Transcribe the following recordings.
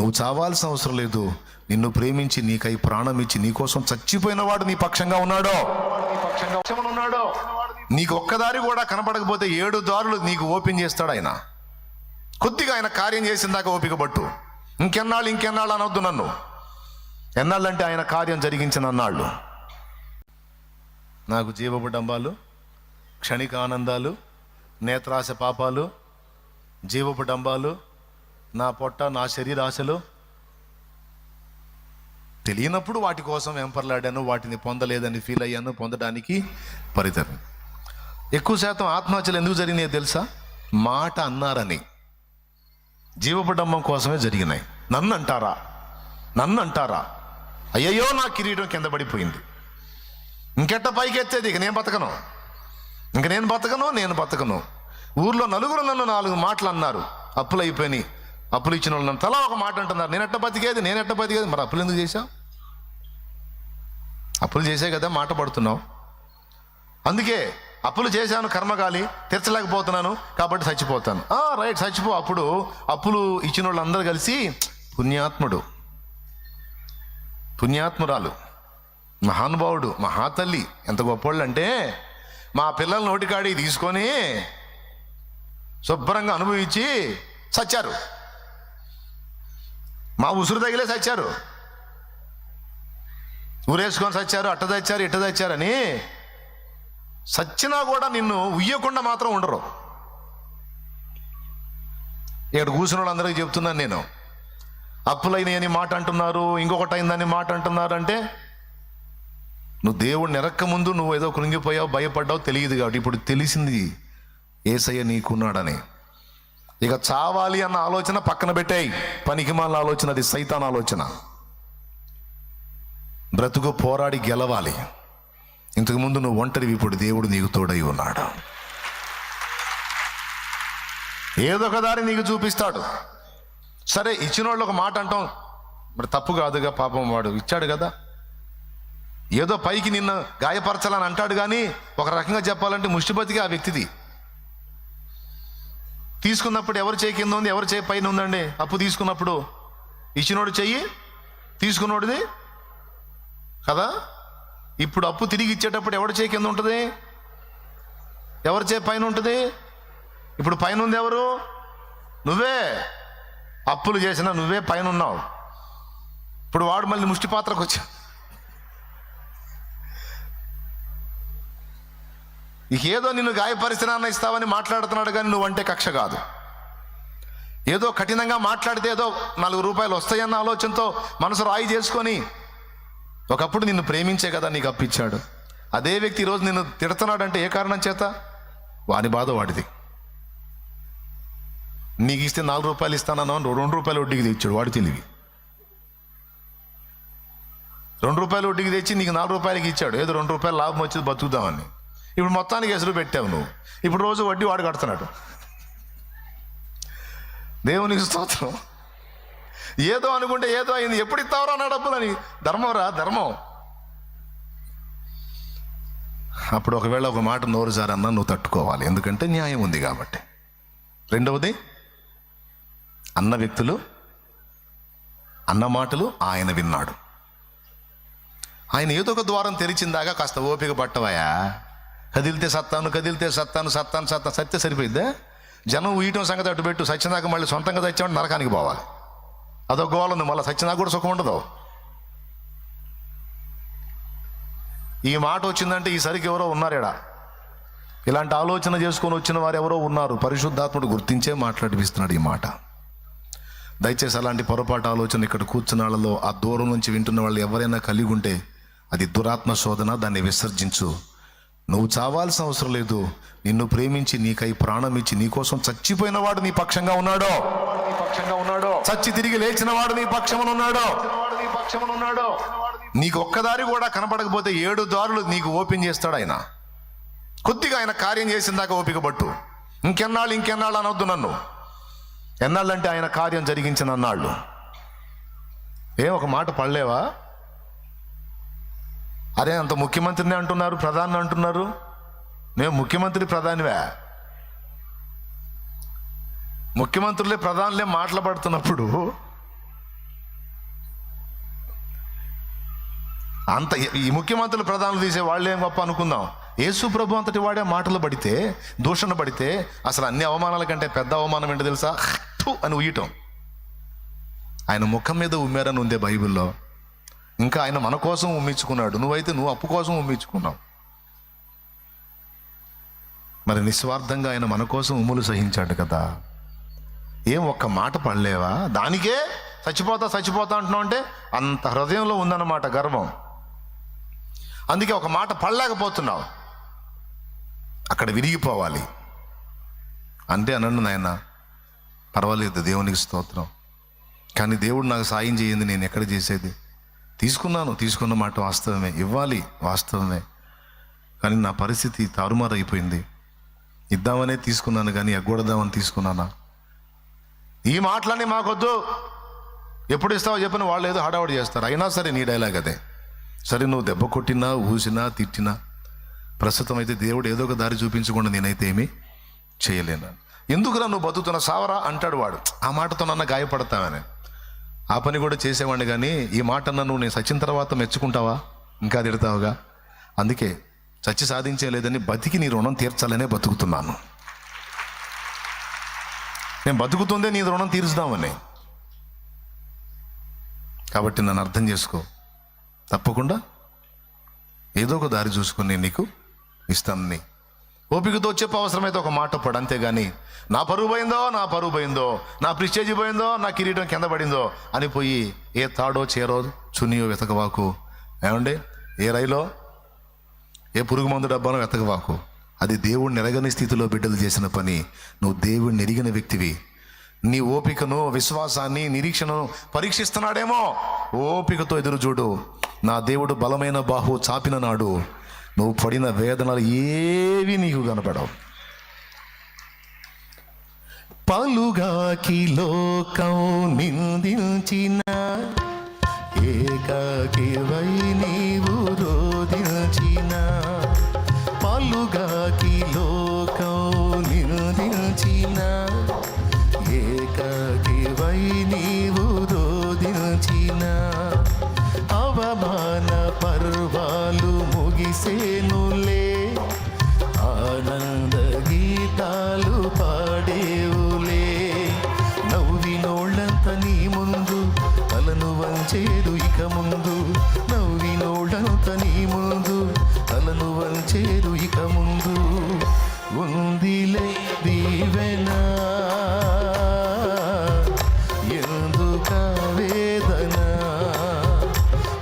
నువ్వు చావాల్సిన అవసరం లేదు. నిన్ను ప్రేమించి నీకై ప్రాణం ఇచ్చి నీకోసం చచ్చిపోయిన వాడు నీ పక్షంగా ఉన్నాడో. నీకు ఒక్కదారి కూడా కనపడకపోతే 7 దారులు నీకు ఓపెన్ చేస్తాడు ఆయన. కొద్దిగా ఆయన కార్యం చేసిన దాకా ఓపిక పట్టు. ఇంకెన్నాళ్ళు అనొద్దు నన్ను. ఎన్నాళ్ళంటే ఆయన కార్యం జరిగించిన అన్నాళ్ళు. నాకు జీవపు డంబాలు, క్షణిక ఆనందాలు, నేత్రాశ పాపాలు, జీవపు డంబాలు, నా పొట్ట, నా శరీరాశలు తెలియనప్పుడు వాటి కోసం వెంపర్లాడాను, వాటిని పొందలేదని ఫీల్ అయ్యాను, పొందడానికి పరితరం. ఎక్కువ శాతం ఆత్మహత్యలు ఎందుకు జరిగినాయో తెలుసా? మాట అన్నారని. జీవపు డంబం కోసమే జరిగినాయి. నన్ను అంటారా, అయ్యయ్యో నా కిరీటం కింద పడిపోయింది, ఇంకెట్ట పైకి ఎత్తేది, ఇక నేను బతకను. ఊర్లో నలుగురు నన్ను 4 మాటలు అన్నారు. అప్పులు అయిపోయినాయి, అప్పులు ఇచ్చిన వాళ్ళు నన్ను తలా ఒక మాట అంటున్నారు. నేనెట్ట బతికేది. మరి అప్పులు ఎందుకు చేశావు? అప్పులు చేసే కదా మాట పడుతున్నావు. అందుకే అప్పులు చేశాను, కర్మగాలి తీర్చలేకపోతున్నాను కాబట్టి చచ్చిపోతాను. రైట్, చచ్చిపో. అప్పుడు అప్పులు ఇచ్చిన వాళ్ళు అందరూ కలిసి పుణ్యాత్మురాలు, మహానుభావుడు, మహాతల్లి ఎంత గొప్పోళ్ళు అంటే మా పిల్లల నోటికాడి తీసుకొని శుభ్రంగా అనుభవించి చచ్చారు. మా ఉసురు తగిలే చచ్చారు, ఊరేసుకొని చచ్చారు, అట్ట తెచ్చారని చచ్చినా కూడా నిన్ను ఉయ్యకుండా మాత్రం ఉండరు. ఇక్కడ కూర్చున్న వాళ్ళందరికీ చెప్తున్నాను నేను, అప్పులైనని మాట అంటున్నారు, ఇంకొకటి అయిందని మాట అంటున్నారు. అంటే నువ్వు దేవుడిని ఎరక్క ముందు నువ్వు ఏదో కృంగిపోయావు, భయపడ్డావు, తెలియదు కాబట్టి. ఇప్పుడు తెలిసింది యేసయ్య నీకున్నాడని. ఇక చావాలి అన్న ఆలోచన పక్కన పెట్టేయి. పనికిమాలిన ఆలోచన, అది సైతాన్ ఆలోచన. బ్రతుకు పోరాడి గెలవాలి. ఇంతకుముందు నువ్వు ఒంటరివి, ఇప్పుడు దేవుడు నీకు తోడై ఉన్నాడు. ఏదో ఒక దారి నీకు చూపిస్తాడు. సరే, ఇచ్చిన వాళ్ళు ఒక మాట అంటాం, మరి తప్పు కాదుగా, పాపం వాడు ఇచ్చాడు కదా. ఏదో పైకి నిన్ను గాయపరచాలని అంటాడు, కానీ ఒక రకంగా చెప్పాలంటే ముష్టిబతికి ఆ వ్యక్తిది. తీసుకున్నప్పుడు ఎవరు చేయి కింద ఉంది, ఎవరు చేయి పైన ఉందండి? అప్పు తీసుకున్నప్పుడు ఇచ్చినోడు చెయ్యి, తీసుకున్నోడిది కదా. ఇప్పుడు అప్పు తిరిగి ఇచ్చేటప్పుడు ఎవరి చేయి కింద ఉంటుంది, ఎవరి చేయి పైన ఉంటుంది? ఇప్పుడు పైన ఉంది ఎవరు? నువ్వే. అప్పులు చేసినా నువ్వే పైన ఉన్నావు. ఇప్పుడు వాడు మళ్ళీ ముష్టి పాత్రకు వచ్చా. ఇక ఏదో నిన్ను గాయపరిచినా ఇస్తావని మాట్లాడుతున్నాడు, కానీ నువ్వంటే కక్ష కాదు. ఏదో కఠినంగా మాట్లాడితే ఏదో 4 రూపాయలు వస్తాయన్న ఆలోచనతో మనసు రాయి చేసుకొని, ఒకప్పుడు నిన్ను ప్రేమించే కదా నీకు అప్పిచ్చాడు. అదే వ్యక్తి ఈరోజు నిన్ను తిడుతున్నాడంటే ఏ కారణం చేత? వాని బాధ వాడిది. నీకు ఇస్తే 4 రూపాయలు ఇస్తానన్నా 2 రూపాయలు వడ్డీకి తెచ్చాడు, వాడి తెలివి. 2 రూపాయలు వడ్డీకి తెచ్చి నీకు 4 రూపాయలకి ఇచ్చాడు. ఏదో 2 రూపాయలు లాభం వచ్చేది బతుకుదామని. ఇప్పుడు మొత్తానికి ఎసురు పెట్టావు నువ్వు. ఇప్పుడు రోజు వడ్డీ వాడు కడుతున్నాడు. దేవునికి స్తోత్రం. ఏదో అనుకుంటే ఏదో అయింది. ఎప్పుడు ఇస్తావురా నా డబ్బులని? ధర్మం. అప్పుడు ఒకవేళ ఒక మాట నోరు జారన్నా నువ్వు తట్టుకోవాలి, ఎందుకంటే న్యాయం ఉంది కాబట్టి. రెండవది, అన్న వ్యక్తులు అన్న మాటలు ఆయన విన్నాడు. ఆయన ఏదో ఒక ద్వారం తెరిచిందాగా కాస్త ఓపిక పట్టవయా. కదిలితే సత్తాను సత్తే సరిపోయిద్దా? జనం ఉయ్యటం సంగతి అటు పెట్టు. సత్యనాక మళ్ళీ సొంతంగా తెచ్చామంటే నరకానికి పోవాలి. అదొక గోల ఉంది. మళ్ళీ సత్యనాక కూడా సుఖం ఉండదు. ఈ మాట వచ్చిందంటే ఈసరికి ఎవరో ఉన్నారేడా, ఇలాంటి ఆలోచన చేసుకొని వచ్చిన వారు ఎవరో ఉన్నారు. పరిశుద్ధాత్ముడు గుర్తించే మాట్లాడిపిస్తున్నాడు ఈ మాట. దయచేసి అలాంటి పొరపాటు ఆలోచన ఇక్కడ కూర్చున్న వాళ్ళలో, ఆ దూరం నుంచి వింటున్న వాళ్ళు ఎవరైనా కలిగి ఉంటే అది దురాత్మ శోధన. దాన్ని విసర్జించు. నువ్వు చావాల్సిన అవసరం లేదు. నిన్ను ప్రేమించి నీకై ప్రాణం ఇచ్చి నీకోసం చచ్చిపోయిన వాడు నీ పక్షంగా ఉన్నాడో. చచ్చి తిరిగి లేచిన వాడు నీ పక్షమున ఉన్నాడో. నీకు ఒక్కదారి కూడా కనపడకపోతే 7 దారులు నీకు ఓపెన్ చేస్తాడు ఆయన. కొద్దిగా ఆయన కార్యం చేసిన దాకా ఓపిక పట్టు. ఇంకెన్నాళ్ళు అనొద్దు నన్ను. ఎన్నాళ్ళంటే ఆయన కార్యం జరిగించిన అన్నాళ్ళు. ఒక మాట పడలేవా? అరే, అంత ముఖ్యమంత్రిని అంటున్నారు, ప్రధాని అంటున్నారు. మేము ముఖ్యమంత్రి ప్రధానివే. ముఖ్యమంత్రులే ప్రధానులే మాట్లాడుతున్నప్పుడు అంత ఈ ముఖ్యమంత్రులు ప్రధానులు తీసే వాళ్ళు ఏం గొప్ప అనుకుందాం. యేసు ప్రభు అంతటి వాడే మాటలు పడితే, దూషణ పడితే, అసలు అన్ని అవమానాల కంటే పెద్ద అవమానం ఏంటో తెలుసా? థు అని ఉయ్యటం. ఆయన ముఖం మీద ఉమ్మారని ఉందే బైబిల్లో. ఇంకా ఆయన మన కోసం ఉమ్మించుకున్నాడు. నువ్వైతే నువ్వు అప్పు కోసం ఉమ్మించుకున్నావు. మరి నిస్వార్థంగా ఆయన మన కోసం ఉమ్ములు సహించాడు కదా. ఏం ఒక్క మాట పడలేవా? దానికే చచ్చిపోతా అంటున్నావు అంటే అంత హృదయంలో ఉందన్నమాట గర్వం. అందుకే ఒక మాట పడలేకపోతున్నావు. అక్కడ విరిగిపోవాలి అంటే అనండి నాయన, పర్వాలేదు, దేవునికి స్తోత్రం. కానీ దేవుడు నాకు సాయం చేయింది, నేను ఎక్కడ చేసేది? తీసుకున్న మాట వాస్తవమే, ఇవ్వాలి వాస్తవమే. కానీ నా పరిస్థితి తారుమారైపోయింది. ఇద్దామనే తీసుకున్నాను కానీ ఎగ్గొడదామని తీసుకున్నానా? ఈ మాటలన్నీ మాకొద్దు, ఎప్పుడు ఇస్తావో చెప్పిన వాళ్ళు ఏదో హడావుడి చేస్తారు. అయినా సరే నీ డైలాగ్ అదే. సరే, నువ్వు దెబ్బ కొట్టినా, ఊసినా, తిట్టినా, ప్రస్తుతం అయితే దేవుడు ఏదో ఒక దారి చూపించకుండా నేనైతే ఏమీ చేయలేను. ఎందుకురా నువ్వు బతుకుతున్న సావరా అంటాడు వాడు. ఆ మాటతో నన్ను గాయపడతావని ఆ పని కూడా చేసేవాడిని. కానీ ఈ మాట నువ్వు నేను చచ్చిన తర్వాత మెచ్చుకుంటావా? ఇంకా తిడతావుగా. అందుకే చచ్చి సాధించలేదని బతికి నీ రుణం తీర్చాలనే బతుకుతున్నాను. నేను బతుకుతుందే నీ రుణం తీర్చుదామని. కాబట్టి నన్ను అర్థం చేసుకో. తప్పకుండా ఏదో ఒక దారి చూసుకుని నేను నీకు ఇస్తాను. ఓపికతో చెప్పు, అవసరమైతే ఒక మాట పడు. అంతేగాని నా పరువు పోయిందో, నా ప్రిస్టేజ్ పోయిందో, నా కిరీటం కింద పడిందో అని పోయి ఏ తాడో చేరో చున్నీయో వెతకవాకు. ఏమండి, ఏ రైలో ఏ పురుగు మందు డబ్బానో వెతకవాకు. అది దేవుడిని ఎరగని స్థితిలో బిడ్డలు చేసిన పని. నువ్వు దేవుడిని ఎరిగిన వ్యక్తివి. నీ ఓపికను, విశ్వాసాన్ని, నిరీక్షణను పరీక్షిస్తున్నాడేమో. ఓపికతో ఎదురు చూడు. నా దేవుడు బలమైన బాహు చాపిన నాడు నువ్వు పడిన వేదనలు ఏవి నీకు కనపడవు. పలుగాకి లోకం నిందించిన ఏకాకివై నీవు రోదించిన, పలుగాకి లోకం నిందించిన ఏకాకివై నీవు రోదించిన, అవమాన పర్వాలు ముగిసేనులే, ఆనంద గీతాలు పాడేవులే. నవ్వినోళ్ళంత నీ ముందు తలను వంచేరు ఇక ముందు, నవ్వినోళ్ళంత నీ ముందు తలను వంచేరు ఇక ముందు. ఉందిలే దీవెనా, ఎందుక వేదన,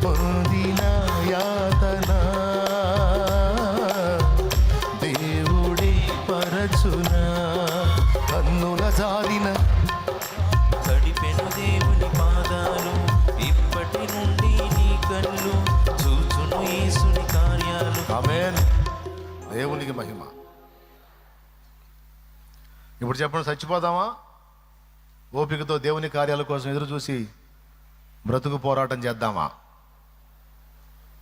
పొందిన యాతన దేవుడే పరచునా. కన్నుల జారిన తడిపెను దేవుని పాదాలు, ఇప్పటి నుండి నీ కళ్ళు చూచును యేసుని కార్యాలు. ఆమేన్. దేవునికి మహిమ. ఇప్పుడు చెప్పండి, చచ్చిపోదామా? ఓపికతో దేవుని కార్యాల కోసం ఎదురు చూసి బ్రతుకు పోరాటం చేద్దామా?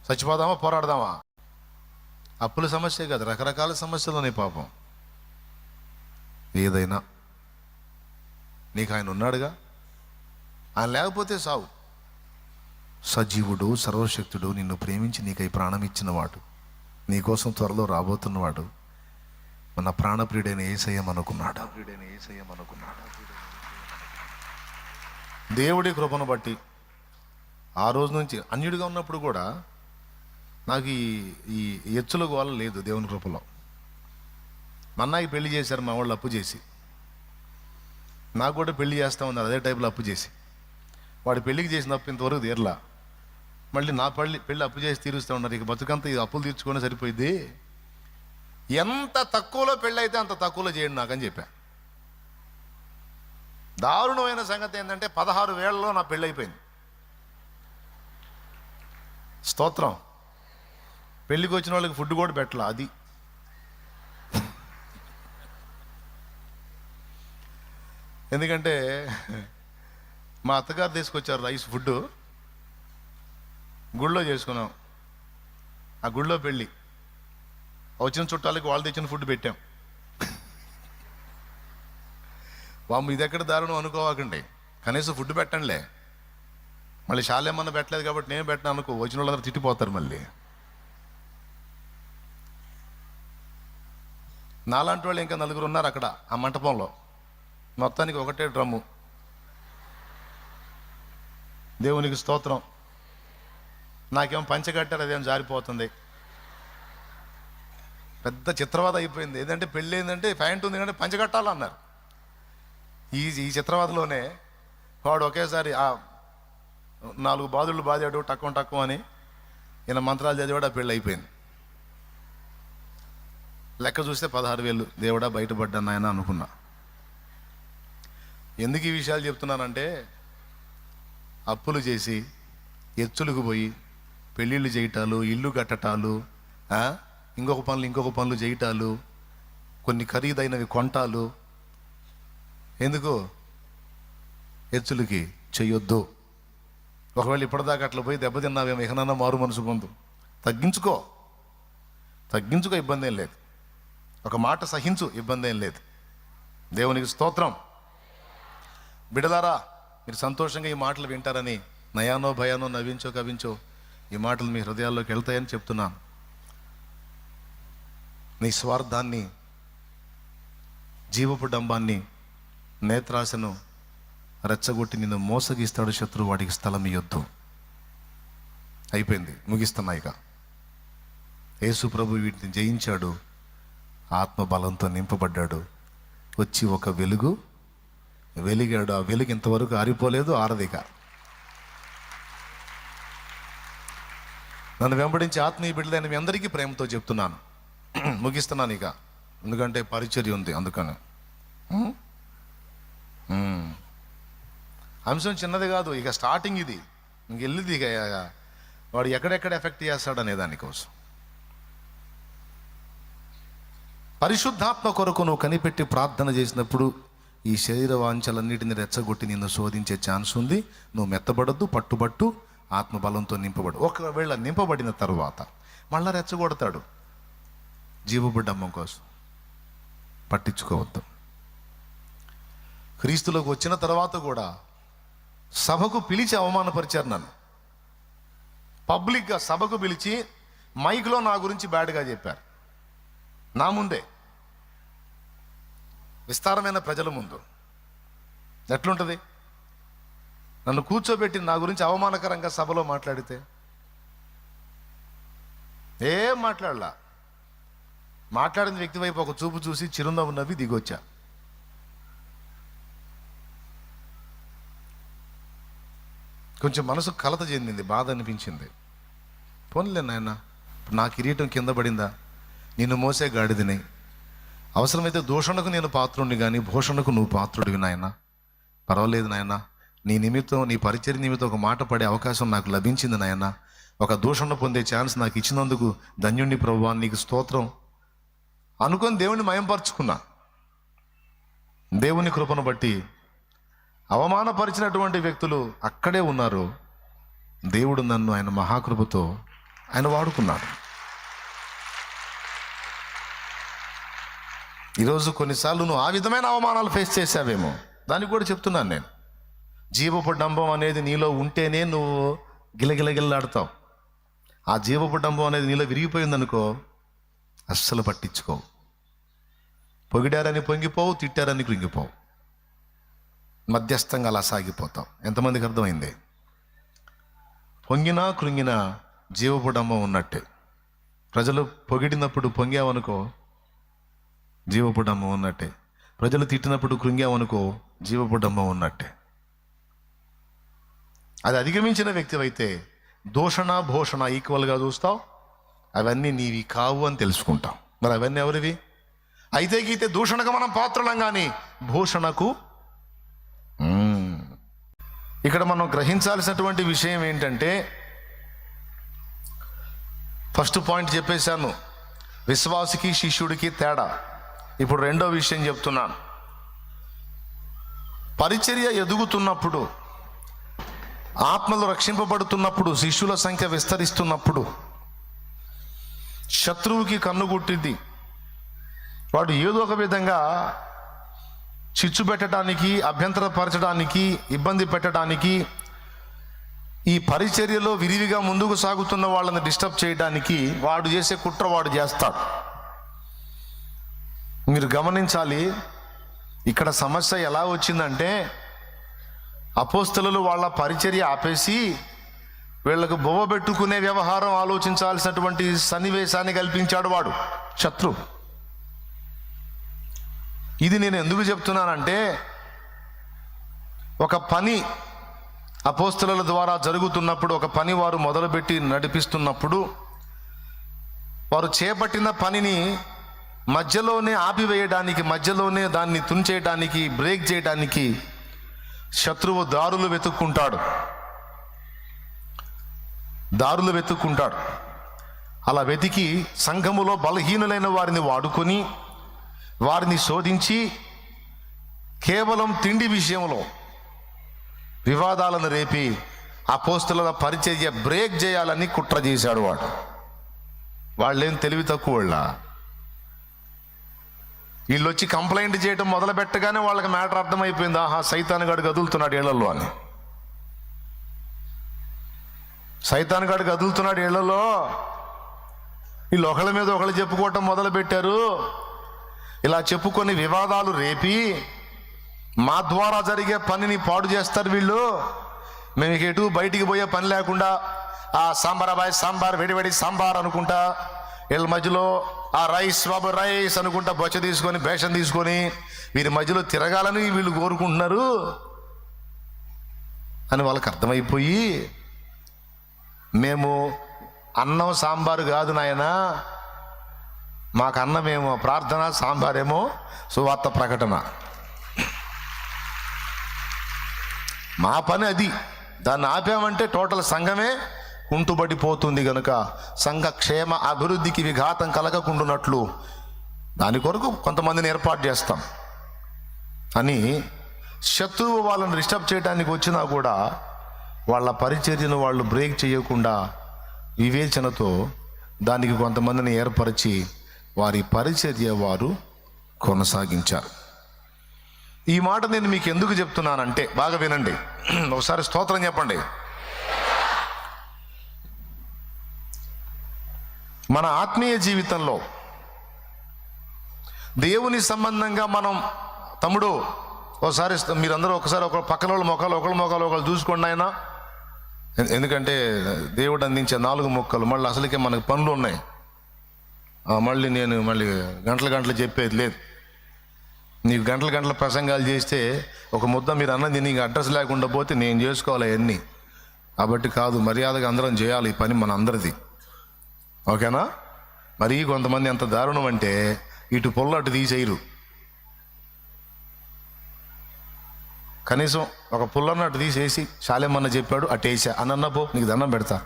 చచ్చిపోదామా, పోరాడదామా? అప్పుల సమస్య కాదు, రకరకాల సమస్యలు ఉన్నాయి పాపం. ఏదైనా నీకు ఆయన ఉన్నాడుగా. ఆయన లేకపోతే సావు. సజీవుడు, సర్వశక్తుడు, నిన్ను ప్రేమించి నీకై ప్రాణం ఇచ్చినవాడు, నీకోసం త్వరలో రాబోతున్నవాడు మన ప్రాణప్రియుడైన యేసయ్య అనుకున్నాడు. దేవుడి కృపను బట్టి ఆ రోజు నుంచి అన్యుడిగా ఉన్నప్పుడు కూడా నాకు ఈ ఎచ్చుల గోల లేదు. దేవుని కృపలో మా అన్నయ్యకి పెళ్లి చేశారు మా వాళ్ళు అప్పు చేసి. నాకు కూడా పెళ్లి చేస్తా ఉన్నారు అదే టైపులో అప్పు చేసి. వాడి పెళ్లికి చేసిన అప్పు ఇంతవరకు తీరలా. మళ్ళీ నా పెళ్ళి అప్పు చేసి తీరుస్తూ ఉన్నారు. ఇక బతుకంతా ఇది అప్పులు తీర్చుకొని సరిపోయింది. ఎంత తక్కువలో పెళ్ళి అయితే అంత తక్కువలో చేయండి నాకని చెప్పా. దారుణమైన సంగతి ఏంటంటే 16 వేళ్లలో నా పెళ్ళి అయిపోయింది. స్తోత్రం. పెళ్ళికి వచ్చిన వాళ్ళకి ఫుడ్ కూడా పెట్టలా. అది ఎందుకంటే మా అత్తగారు తీసుకొచ్చారు రైస్ ఫుడ్, గుళ్ళో చేసుకున్నాం. ఆ గుళ్ళో పెళ్ళి వచ్చిన చుట్టాలకి వాళ్ళు తెచ్చిన ఫుడ్ పెట్టాం. వాము ఇది ఎక్కడ దారుణం అనుకోవాకండి, కనీసం ఫుడ్ పెట్టండిలే. మళ్ళీ శాలేమన్న పెట్టలేదు కాబట్టి నేను పెట్టినా అనుకో, వచ్చిన వాళ్ళందరూ తిట్టిపోతారు. మళ్ళీ నాలాంటి వాళ్ళు ఇంకా 4 ఉన్నారు అక్కడ ఆ మంటపంలో. మొత్తానికి ఒకటే డ్రమ్ము. దేవునికి స్తోత్రం. నాకేమో పంచె కట్టారు, అదేం జారిపోతుంది. పెద్ద చిత్రవాద అయిపోయింది. ఏదంటే పెళ్ళి ఏంటంటే ప్యాంట్ ఉంది కంటే పంచె కట్టాలన్నారు. ఈ చిత్రవాదలోనే వాడు ఒకేసారి ఆ 4 బాదుళ్ళు బాదాడు, టక్కువ అని ఈయన మంత్రాలు చదివాడు, ఆ పెళ్ళి అయిపోయింది. లెక్క చూస్తే 16,000. దేవుడా బయటపడ్డాను ఆయన అనుకున్నా. ఎందుకు ఈ విషయాలు చెప్తున్నానంటే, అప్పులు చేసి ఎచ్చులకు పోయి పెళ్ళిళ్ళు చేయటాలు, ఇల్లు కట్టటాలు, ఇంకొక పనులు చేయటాలు, కొన్ని ఖరీదైనవి కొంటాలు. ఎందుకు? ఎచ్చులకి చెయ్యొద్దు. ఒకవేళ ఇప్పటిదాకా అట్లా పోయి దెబ్బతిన్నావేమో, ఇకనన్నా మారు మనసు పొందు. తగ్గించుకో, ఇబ్బంది ఏం లేదు. ఒక మాట సహించు, ఇబ్బంది ఏం లేదు. దేవునికి స్తోత్రం. బిడలారా, మీరు సంతోషంగా ఈ మాటలు వింటారని, నయానో భయానో నవ్వించో కవించో ఈ మాటలు మీ హృదయాల్లోకి వెళ్తాయని చెప్తున్నాను. నీ స్వార్థాన్ని, జీవపు డంబాన్ని, నేత్రాశను రెచ్చగొట్టి నిన్ను మోసగిస్తాడు శత్రువు. వాడికి స్థలం ఇయ్యొద్దు. అయిపోయింది, ముగిస్తున్నా. ఇక యేసు ప్రభు వీటిని జయించాడు, ఆత్మబలంతో నింపబడ్డాడు, వచ్చి ఒక వెలుగు వెలిగాడు. ఆ వెలుగు ఇంతవరకు ఆరిపోలేదు, ఆరదిక. నన్ను వెంబడించి ఆత్మీయ బిడ్డలైన మీ అందరికీ ప్రేమతో చెప్తున్నాను. ముగిస్తున్నాను ఇక, ఎందుకంటే పరిచర్య ఉంది. అందుకని అంశం చిన్నది కాదు, ఇక స్టార్టింగ్ ఇది. ఇంకెళ్ళింది ఇక వాడు ఎక్కడెక్కడ ఎఫెక్ట్ చేస్తాడనే దానికోసం. పరిశుద్ధాత్మ కొరకు నువ్వు కనిపెట్టి ప్రార్థన చేసినప్పుడు ఈ శరీర వాంఛలన్నిటిని రెచ్చగొట్టి నిన్ను శోధించే ఛాన్స్ ఉంది. నువ్వు మెత్తబడద్దు, పట్టుబట్టు, ఆత్మబలంతో నింపబడు. ఒకవేళ నింపబడిన తర్వాత మళ్ళా రెచ్చగొడతాడు జీవబుడ్డమ్మం కోసం. పట్టించుకోవద్దు. క్రీస్తులోకి వచ్చిన తర్వాత కూడా సభకు పిలిచి అవమానపరిచారు నన్ను. పబ్లిక్గా సభకు పిలిచి మైక్లో నా గురించి బ్యాడ్గా చెప్పారు, నా ముందే, విస్తారమైన ప్రజల ముందు. ఎట్లుంటుంది? నన్ను కూర్చోబెట్టి నా గురించి అవమానకరంగా సభలో మాట్లాడితే ఏం మాట్లాడలా. మాట్లాడిన వ్యక్తి వైపు ఒక చూపు చూసి చిరునవ్వు నవ్వి దిగొచ్చా. కొంచెం మనసు కలత చెందింది, బాధ అనిపించింది. పోన్లే నాయన, నా కిరీటం కింద పడిందా? నిన్ను మోసే గాడిదని. అవసరమైతే దూషణకు నేను పాత్రుడిని, కానీ భూషణకు నువ్వు పాత్రుడివి నాయన. పర్వాలేదు నాయన, నీ నిమిత్తం, నీ పరిచర్య నిమిత్తం ఒక మాట పడే అవకాశం నాకు లభించింది నాయన. ఒక దూషణ పొందే ఛాన్స్ నాకు ఇచ్చినందుకు ధన్యుణ్ణి ప్రభువా, నీకు స్తోత్రం అనుకొని దేవుని మయంపరుచుకున్నా. దేవుని కృపను బట్టి అవమానపరిచినటువంటి వ్యక్తులు అక్కడే ఉన్నారు. దేవుడు నన్ను ఆయన మహాకృపతో ఆయన వాడుకున్నాడు. ఈరోజు కొన్నిసార్లు నువ్వు ఆ విధమైన అవమానాలు ఫేస్ చేశావేమో, దానికి కూడా చెప్తున్నాను నేను. జీవపు డంబం అనేది నీలో ఉంటేనే నువ్వు గిలగిలగిల్లాడుతావు. ఆ జీవపు డంబం అనేది నీలో విరిగిపోయిందనుకో, అస్సలు పట్టించుకోవు. పొగిడారని పొంగిపోవు, తిట్టారని కృంగిపోవు, మధ్యస్థంగా అలా సాగిపోతావు. ఎంతమందికి అర్థమైంది? పొంగినా కృంగినా జీవపు డంబం ఉన్నట్టే. ప్రజలు పొగిడినప్పుడు పొంగావనుకో, జీవపు డంబం ఉన్నట్టే. ప్రజలు తిట్టినప్పుడు కృంగావనుకో, జీవపు డంబం ఉన్నట్టే. అది అధిగమించిన వ్యక్తివైతే దూషణ భూషణ ఈక్వల్గా చూస్తావు. అవన్నీ నీవి కావు అని తెలుసుకుంటావు. మరి అవన్నీ ఎవరివి? అయితే గీతే దూషణకు మనం పాత్రలం, కానీ భూషణకు. ఇక్కడ మనం గ్రహించాల్సినటువంటి విషయం ఏంటంటే, ఫస్ట్ పాయింట్ చెప్పేశాను, విశ్వాసికి శిష్యుడికి తేడా. ఇప్పుడు రెండో విషయం చెప్తున్నాను. పరిచర్య ఎదుగుతున్నప్పుడు, ఆత్మలు రక్షింపబడుతున్నప్పుడు, శిష్యుల సంఖ్య విస్తరిస్తున్నప్పుడు శత్రువుకి కన్నుగుట్టింది. వాడు ఏదో ఒక విధంగా చిచ్చు పెట్టడానికి, అభ్యంతరపరచడానికి, ఇబ్బంది పెట్టడానికి, ఈ పరిచర్యలో విరివిగా ముందుకు సాగుతున్న వాళ్ళని డిస్టర్బ్ చేయడానికి వాడు చేసే కుట్ర వాడు చేస్తాడు. మీరు గమనించాలి, ఇక్కడ సమస్య ఎలా వచ్చిందంటే అపోస్తలులు వాళ్ళ పరిచర్య ఆపేసి వీళ్ళకు బొవ్వ పెట్టుకునే వ్యవహారం ఆలోచించాల్సినటువంటి సన్నివేశాన్ని కల్పించాడు వాడు, శత్రువు. ఇది నేను ఎందుకు చెప్తున్నానంటే, ఒక పని అపోస్తలుల ద్వారా జరుగుతున్నప్పుడు, ఒక పని వారు మొదలుపెట్టి నడిపిస్తున్నప్పుడు, వారు చేపట్టిన పనిని మధ్యలోనే ఆపివేయడానికి, మధ్యలోనే దాన్ని తుంచేయడానికి, బ్రేక్ చేయడానికి శత్రువు దారులు వెతుక్కుంటాడు. అలా వెతికి సంఘములో బలహీనులైన వారిని వాడుకొని వారిని శోధించి కేవలం తిండి విషయంలో వివాదాలను రేపి అపోస్తలుల పరిచర్య బ్రేక్ చేయాలని కుట్ర చేశాడు వాడు. వాళ్ళేం తెలివి తక్కువ వాళ్ళ. వీళ్ళు వచ్చి కంప్లైంట్ చేయడం మొదలు పెట్టగానే వాళ్ళకి మ్యాటర్ అర్థమైపోయింది, ఆహా సైతాన్ గాడు కదులుతున్నాడు ఇళ్లలో అని. సైతాన్ గాడు కదులుతున్నాడు ఇళ్లలో. వీళ్ళు ఒకళ్ళ మీద ఒకళ్ళు చెప్పుకోవటం మొదలు పెట్టారు. ఇలా చెప్పుకొని వివాదాలు రేపి మా ద్వారా జరిగే పనిని పాడు చేస్తారు వీళ్ళు. మేము ఎటు బయటికి పోయే పని లేకుండా ఆ సాంబార్ అబ్బాయి సాంబార్ వేడివేడి సాంబార్ అనుకుంటా, వీళ్ళ మధ్యలో ఆ రైస్ బాబు రైస్ అనుకుంటా బొచ్చ తీసుకొని భేషం తీసుకొని వీరి మధ్యలో తిరగాలని వీళ్ళు కోరుకుంటున్నారు అని వాళ్ళకి అర్థమైపోయి, మేము అన్నం సాంబారు కాదు నాయనా, మాకు అన్నమేమో ప్రార్థన, సాంబారేమో సువార్త ప్రకటన. మా పని అది. దాన్ని ఆపామంటే టోటల్ సంఘమే కుంటుబడిపోతుంది. గనుక సంఘ క్షేమ అభివృద్ధికి విఘాతం కలగకుండానట్లు దాని కొరకు కొంతమందిని ఏర్పాటు చేస్తాం అని శత్రువు వాళ్ళని డిస్టర్బ్ చేయడానికి వచ్చినా కూడా వాళ్ళ పరిచర్యను వాళ్ళు బ్రేక్ చేయకుండా వివేచనతో దానికి కొంతమందిని ఏర్పరిచి వారి పరిచర్య వారు కొనసాగించారు. ఈ మాట నేను మీకు ఎందుకు చెప్తున్నానంటే, బాగా వినండి, ఒకసారి స్తోత్రం చెప్పండి. మన ఆత్మీయ జీవితంలో దేవుని సంబంధంగా మనం, తమ్ముడు ఒకసారి మీరందరూ ఒకసారి ఒక పక్కన వాళ్ళ మొక్కలు ఒకళ్ళు చూసుకోండి ఆయన. ఎందుకంటే దేవుడు అందించే 4 మొక్కలు మళ్ళీ అసలుకే మనకు పనులు ఉన్నాయి. మళ్ళీ నేను గంటలు చెప్పేది లేదు. నీకు గంటల ప్రసంగాలు చేస్తే ఒక ముద్ద మీరు అన్నది నీకు అడ్రస్ లేకుండా పోతే నేను చేసుకోవాలి అవన్నీ. కాబట్టి కాదు, మర్యాదగా అందరం చేయాలి ఈ పని, మన అందరిది. ఓకేనా? మరీ కొంతమంది ఎంత దారుణం అంటే ఇటు పొల్ల అటు తీసేయరు. కనీసం ఒక పుల్లన్న అటు తీసేసి శాలేమన్న చెప్పాడు అటేసా అన్న పో, నీకు దండం పెడతా.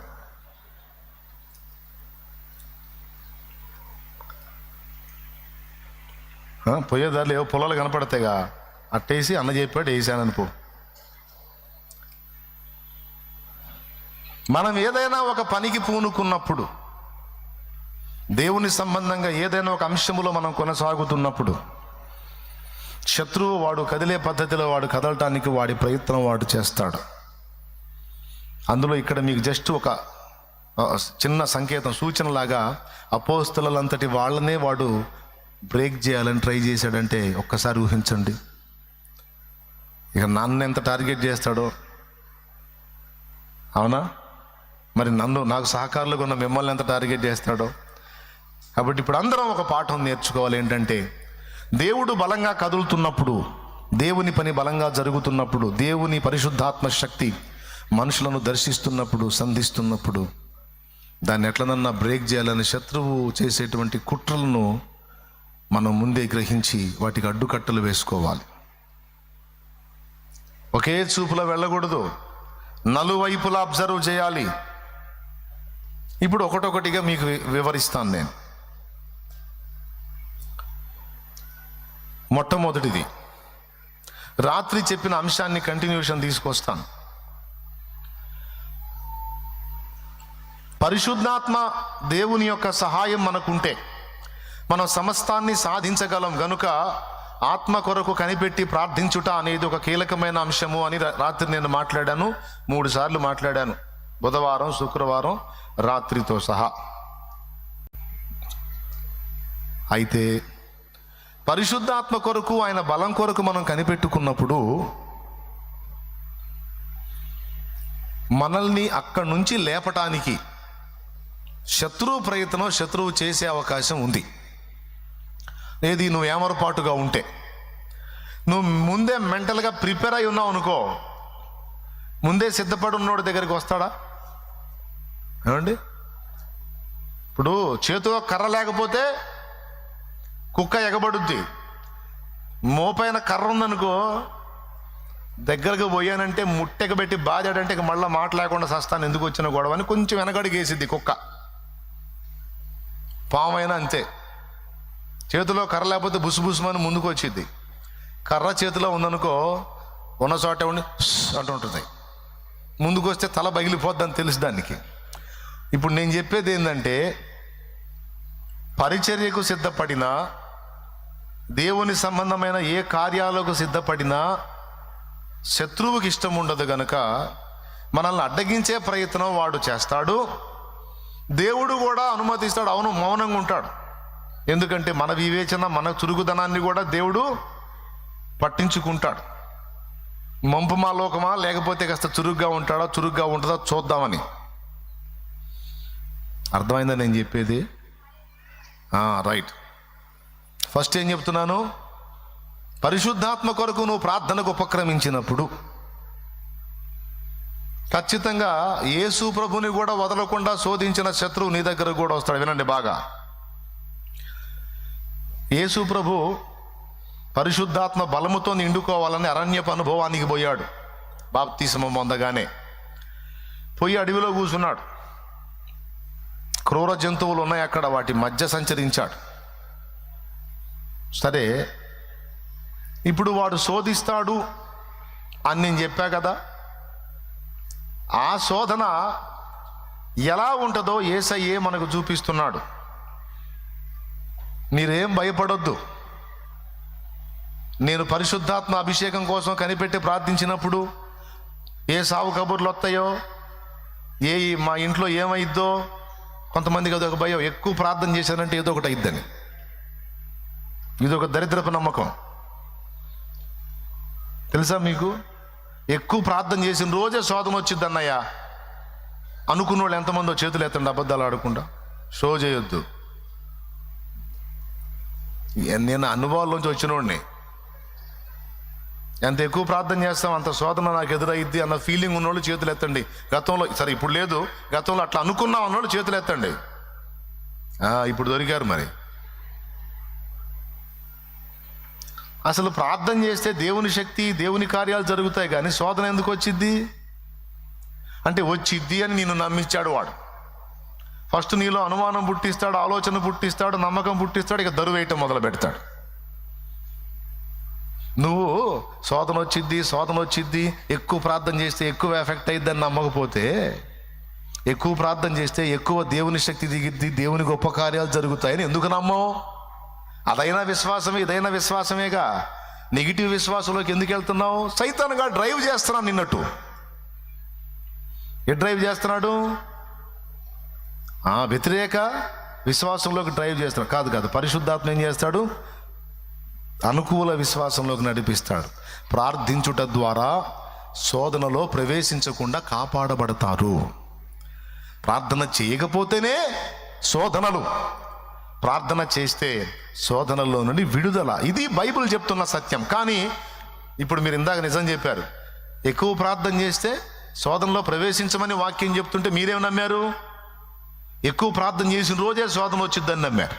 పోయేదారులు ఏవో పొలాలు కనపడతాయిగా, అట్టేసి అన్న చెప్పాడు వేసానని పో. మనం ఏదైనా ఒక పనికి పూనుకున్నప్పుడు, దేవుని సంబంధంగా ఏదైనా ఒక అంశములో మనం కొనసాగుతున్నప్పుడు, శత్రువు వాడు కదిలే పద్ధతిలో వాడు కదలటానికి వాడి ప్రయత్నం వాడు చేస్తాడు. అందులో ఇక్కడ మీకు జస్ట్ ఒక చిన్న సంకేతం, సూచనలాగా అపోస్తలులంతటి వాళ్ళనే వాడు బ్రేక్ చేయాలని ట్రై చేశాడంటే ఒక్కసారి ఊహించండి. ఇక నన్ను ఎంత టార్గెట్ చేస్తాడో. అవునా? మరి నాకు సహకారులుగా ఉన్న మిమ్మల్ని ఎంత టార్గెట్ చేస్తాడో. కాబట్టి ఇప్పుడు అందరం ఒక పాఠం నేర్చుకోవాలి. ఏంటంటే, దేవుడు బలంగా కదులుతున్నప్పుడు, దేవుని పని బలంగా జరుగుతున్నప్పుడు, దేవుని పరిశుద్ధాత్మ శక్తి మనుషులను దర్శిస్తున్నప్పుడు, సంధిస్తున్నప్పుడు దాన్ని ఎట్లనన్నా బ్రేక్ చేయాలని శత్రువు చేసేటువంటి కుట్రలను మనం ముందే గ్రహించి వాటికి అడ్డుకట్టలు వేసుకోవాలి. ఒకే చూపులో వెళ్ళకూడదు, నలువైపులా అబ్జర్వ్ చేయాలి. ఇప్పుడు ఒకటొకటిగా మీకు వివరిస్తాను నేను. మొట్టమొదటిది, రాత్రి చెప్పిన అంశాన్ని కంటిన్యూషన్ తీసుకొస్తాను. పరిశుద్ధాత్మ దేవుని యొక్క సహాయం మనకుంటే మనం సమస్తాన్ని సాధించగలం. గనుక ఆత్మ కొరకు కనిపెట్టి ప్రార్థించుట అనేది ఒక కీలకమైన అంశము అని రాత్రి నేను మాట్లాడాను, 3 సార్లు మాట్లాడాను. బుధవారం, శుక్రవారం రాత్రితో సహా. అయితే పరిశుద్ధాత్మ కొరకు, ఆయన బలం కొరకు మనం కనిపెట్టుకున్నప్పుడు మనల్ని అక్కడి నుంచి లేపటానికి శత్రువు ప్రయత్నం, శత్రువు చేసే అవకాశం ఉంది. ఏది, నువ్వు ఏమరపాటుగా ఉంటే, నువ్వు ముందే మెంటల్గా ప్రిపేర్ అయి ఉన్నావు అనుకో, ముందే సిద్ధపడి ఉన్నోడి దగ్గరికి వస్తాడా? ఏమండి, ఇప్పుడు చేతిలో కర్ర లేకపోతే కుక్క ఎగబడుద్ది. మోపైన కర్ర ఉందనుకో, దగ్గరకు పోయానంటే ముట్టెకబెట్టి బాధాడంటే ఇక మళ్ళీ మాట లేకుండా సస్తాను, ఎందుకు వచ్చిన గొడవ అని కొంచెం వెనకడికి వేసిద్ది కుక్క. పామైనా అంతే, చేతిలో కర్ర లేకపోతే బుసుబుసుమని ముందుకు వచ్చిద్ది. కర్ర చేతిలో ఉందనుకో, ఉన్న చోట ఉండి అంటుంటుంది. ముందుకు వస్తే తల పగిలిపోద్దని తెలుసు దానికి. ఇప్పుడు నేను చెప్పేది ఏంటంటే, పరిచర్యకు సిద్ధపడినా, దేవుని సంబంధమైన ఏ కార్యాలకు సిద్ధపడినా శత్రువుకి ఇష్టం ఉండదు గనుక మనల్ని అడ్డగించే ప్రయత్నం వాడు చేస్తాడు. దేవుడు కూడా అనుమతిస్తాడు, అవును, మౌనంగా ఉంటాడు. ఎందుకంటే మన వివేచన, మన చురుకుదనాన్ని కూడా దేవుడు పట్టించుకుంటాడు. మంపుమా లోకమా, లేకపోతే కాస్త చురుగ్గా ఉంటాడా, చురుగ్గా ఉంటుందా చూద్దామని. అర్థమైందా నేను చెప్పేది? రైట్. ఫస్ట్ ఏం చెప్తున్నాను, పరిశుద్ధాత్మ కొరకు నువ్వు ప్రార్థనకు ఉపక్రమించినప్పుడు ఖచ్చితంగా యేసు ప్రభుని కూడా వదలకుండా శోధించిన శత్రువు నీ దగ్గర కూడా వస్తాడు. వినండి బాగా. యేసు ప్రభు పరిశుద్ధాత్మ బలముతో నిండుకోవాలని అరణ్యపు అనుభవానికి పోయాడు. బాప్తిస్మం పొందగానే పోయి అడవిలో కూర్చున్నాడు. క్రూర జంతువులు ఉన్నాయి అక్కడ, వాటి మధ్య సంచరించాడు. సరే, ఇప్పుడు వాడు శోధిస్తాడు అని నేను చెప్పా కదా. ఆ శోధన ఎలా ఉంటుందో యేసయ్యే మనకు చూపిస్తున్నాడు. మీరేం భయపడొద్దు. నేను పరిశుద్ధాత్మ అభిషేకం కోసం కనిపెట్టి ప్రార్థించినప్పుడు ఏ సావు కబుర్లు వస్తాయో, మా ఇంట్లో ఏమైద్దో, కొంతమందికి అదొక భయం. ఎక్కువ ప్రార్థన చేశానంటే ఏదో ఒకటి అయిద్దని. ఇదొక దరిద్రపు నమ్మకం, తెలుసా మీకు? ఎక్కువ ప్రార్థన చేసిన రోజే శోధన వచ్చింది అన్నయ్య అనుకున్న వాళ్ళు ఎంతమందో చేతులు ఎత్తండి, అబద్ధాలు ఆడకుండా. షో చేయొద్దు. నేను అనుభవాల్లోంచి వచ్చినోడిని. ఎంత ఎక్కువ ప్రార్థన చేస్తాం అంత శోధన నాకు ఎదురైద్ది అన్న ఫీలింగ్ ఉన్నోళ్ళు చేతులు ఎత్తండి. గతంలో, సరే ఇప్పుడు లేదు, గతంలో అట్లా అనుకున్నాం అన్నోళ్ళు చేతులు ఎత్తండి. ఇప్పుడు దొరికారు. మరి అసలు ప్రార్థన చేస్తే దేవుని శక్తి, దేవుని కార్యాలు జరుగుతాయి, కానీ శోధన ఎందుకు వచ్చిద్ది అంటే, వచ్చిద్ది అని నిన్ను నమ్మించాడు వాడు. ఫస్ట్ నీలో అనుమానం పుట్టిస్తాడు, ఆలోచన పుట్టిస్తాడు, నమ్మకం పుట్టిస్తాడు, ఇక దరువు వేయటం మొదలు పెడతాడు. నువ్వు శోధన వచ్చిద్ది, ఎక్కువ ప్రార్థన చేస్తే ఎక్కువ ఎఫెక్ట్ అయ్యిద్దని నమ్మకపోతే, ఎక్కువ ప్రార్థన చేస్తే ఎక్కువ దేవుని శక్తి దిగిద్ది, దేవుని గొప్ప కార్యాలు జరుగుతాయని ఎందుకు నమ్మవు? అదైనా విశ్వాసమే, ఇదైనా విశ్వాసమేగా. నెగిటివ్ విశ్వాసంలోకి ఎందుకు వెళ్తున్నావు? సైతానుగా డ్రైవ్ చేస్తున్నాను నిన్నట్టు. ఏ డ్రైవ్ చేస్తున్నాడు? వ్యతిరేక విశ్వాసంలోకి డ్రైవ్ చేస్తున్నాడు. కాదు, పరిశుద్ధాత్మ ఏం చేస్తాడు? అనుకూల విశ్వాసంలోకి నడిపిస్తాడు. ప్రార్థించుట ద్వారా శోధనలో ప్రవేశించకుండా కాపాడబడతారు. ప్రార్థన చేయకపోతేనే శోధనలు, ప్రార్థన చేస్తే శోధనల్లో నుండి విడుదల. ఇది బైబిల్ చెప్తున్న సత్యం. కానీ ఇప్పుడు మీరు ఇందాక నిజం చెప్పారు, ఎక్కువ ప్రార్థన చేస్తే శోధనలో ప్రవేశించమని వాక్యం చెప్తుంటే మీరేం నమ్మారు? ఎక్కువ ప్రార్థన చేసిన రోజే శోధన వచ్చిద్దని నమ్మారు.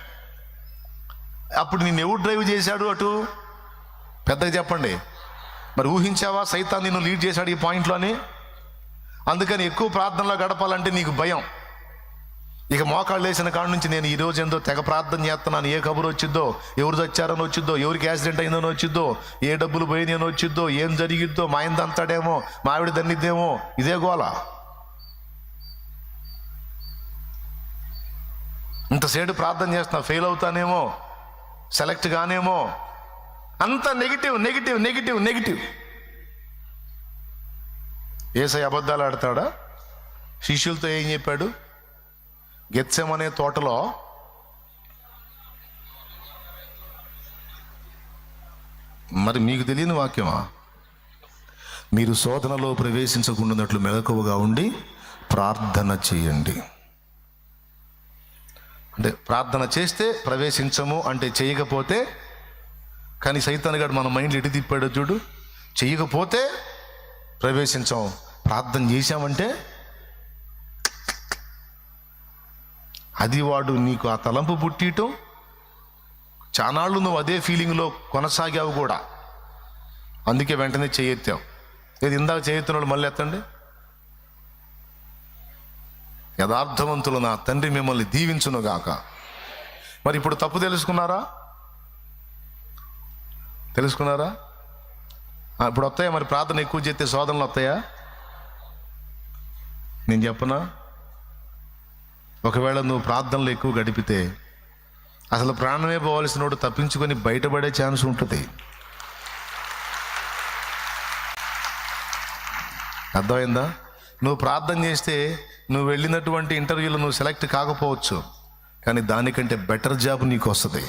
అప్పుడు నిన్ను ఎవరు డ్రైవ్ చేశాడు అటు? పెద్దగా చెప్పండి. మరి ఊహించావా సైతాన్ నిన్ను లీడ్ చేశాడు ఈ పాయింట్లోని? అందుకని ఎక్కువ ప్రార్థనలో గడపాలంటే నీకు భయం. ఇక మోకాళ్ళు వేసిన కాడ నుంచి నేను ఈరోజు ఏందో తెగ ప్రార్థన చేస్తున్నాను, ఏ కబురు వచ్చిద్దో, ఎవరు చచ్చారని వచ్చిద్దో, ఎవరికి యాక్సిడెంట్ అయిందని వచ్చిద్దో, ఏ డబ్బులు పోయినాయని వచ్చిద్దో, ఏం జరిగిద్దో, మా ఆయన దంతాడేమో, మా ఆవిడ దన్నిద్దేమో, ఇదే గోల. ఇంతసేపు ప్రార్థన చేస్తున్నా, ఫెయిల్ అవుతానేమో, సెలెక్ట్ కానేమో, అంత నెగిటివ్. యేసయ్య అబద్ధాలు ఆడతాడా? శిష్యులతో ఏం చెప్పాడు? గెత్సెమనే తోటలో మరి మీకు తెలియని వాక్యమా? మీరు శోధనలో ప్రవేశించకుండాన్నట్లు మెలకువగా ఉండి ప్రార్థన చేయండి. అంటే ప్రార్థన చేస్తే ప్రవేశించము అంటే చేయకపోతే. కానీ సైతాన్ గారు మన మైండ్ ఎటు తిప్పాడో చూడు. చేయకపోతే ప్రవేశించాం, ప్రార్థన చేశామంటే అది వాడు నీకు ఆ తలంపు పుట్టియటం. చానాళ్ళు నువ్వు అదే ఫీలింగ్లో కొనసాగావు కూడా. అందుకే వెంటనే చేయెత్తావు. ఇది ఇందాక చేయెత్తినోళ్ళు మళ్ళీ ఎత్తండి. యథార్థవంతులు నా తండ్రి మిమ్మల్ని దీవించునుగాక. మరి ఇప్పుడు తప్పు తెలుసుకున్నారా? ఇప్పుడు వస్తాయా? మరి ప్రార్థన ఎక్కువ చేస్తే శోధనలు వస్తాయా? నేను చెప్పనా? ఒకవేళ నువ్వు ప్రార్థనలు ఎక్కువ గడిపితే అసలు ప్రాణమే పోవాల్సిన వాడు తప్పించుకొని బయటపడే ఛాన్స్ ఉంటుంది. అర్థమైందా? నువ్వు ప్రార్థన చేస్తే నువ్వు వెళ్ళినటువంటి ఇంటర్వ్యూలో నువ్వు సెలెక్ట్ కాకపోవచ్చు, కానీ దానికంటే బెటర్ జాబ్ నీకు వస్తుంది.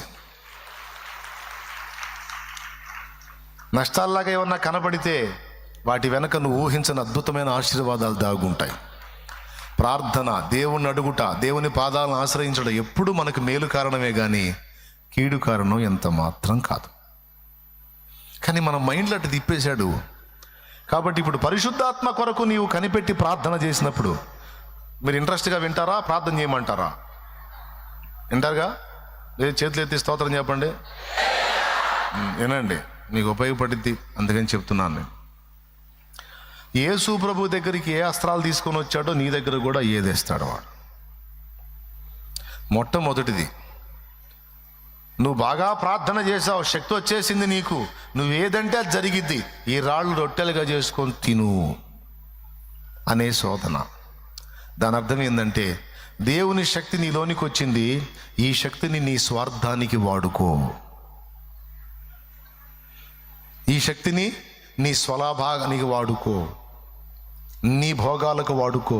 నష్టాల్లాగా ఏమన్నా కనపడితే వాటి వెనక నువ్వు ఊహించని అద్భుతమైన ఆశీర్వాదాలు దాగుంటాయి. ప్రార్థన, దేవుణ్ణి అడుగుట, దేవుని పాదాలను ఆశ్రయించడం ఎప్పుడు మనకు మేలు కారణమే కానీ కీడు కారణం ఎంత మాత్రం కాదు. కానీ మన మైండ్లో అటు తిప్పేశాడు. కాబట్టి ఇప్పుడు పరిశుద్ధాత్మ కొరకు నీవు కనిపెట్టి ప్రార్థన చేసినప్పుడు మీరు ఇంట్రెస్ట్గా వింటారా? ప్రార్థన చేయమంటారా? వింటారుగా? లేదు చేతులు ఎత్తి స్తోత్రం చెప్పండి. వినండి, మీకు ఉపయోగపడిద్ది, అందుకని చెప్తున్నాను నేను. యేసు ప్రభు దగ్గరికి ఏ అస్త్రాలు తీసుకొని వచ్చాడో నీ దగ్గర కూడా ఏదేస్తాడు వాడు. మొట్టమొదటిది, నువ్వు బాగా ప్రార్థన చేసావు, శక్తి వచ్చేసింది నీకు, నువ్వు ఏదంటే అది జరిగిద్ది. ఈ రాళ్ళు రొట్టెలుగా చేసుకొని తిను అనే శోధన. దాని అర్థం ఏంటంటే దేవుని శక్తి నీలోనికి వచ్చింది, ఈ శక్తిని నీ స్వార్థానికి వాడుకో, ఈ శక్తిని నీ స్వలాభానికి వాడుకో, నీ భోగాలకు వాడుకో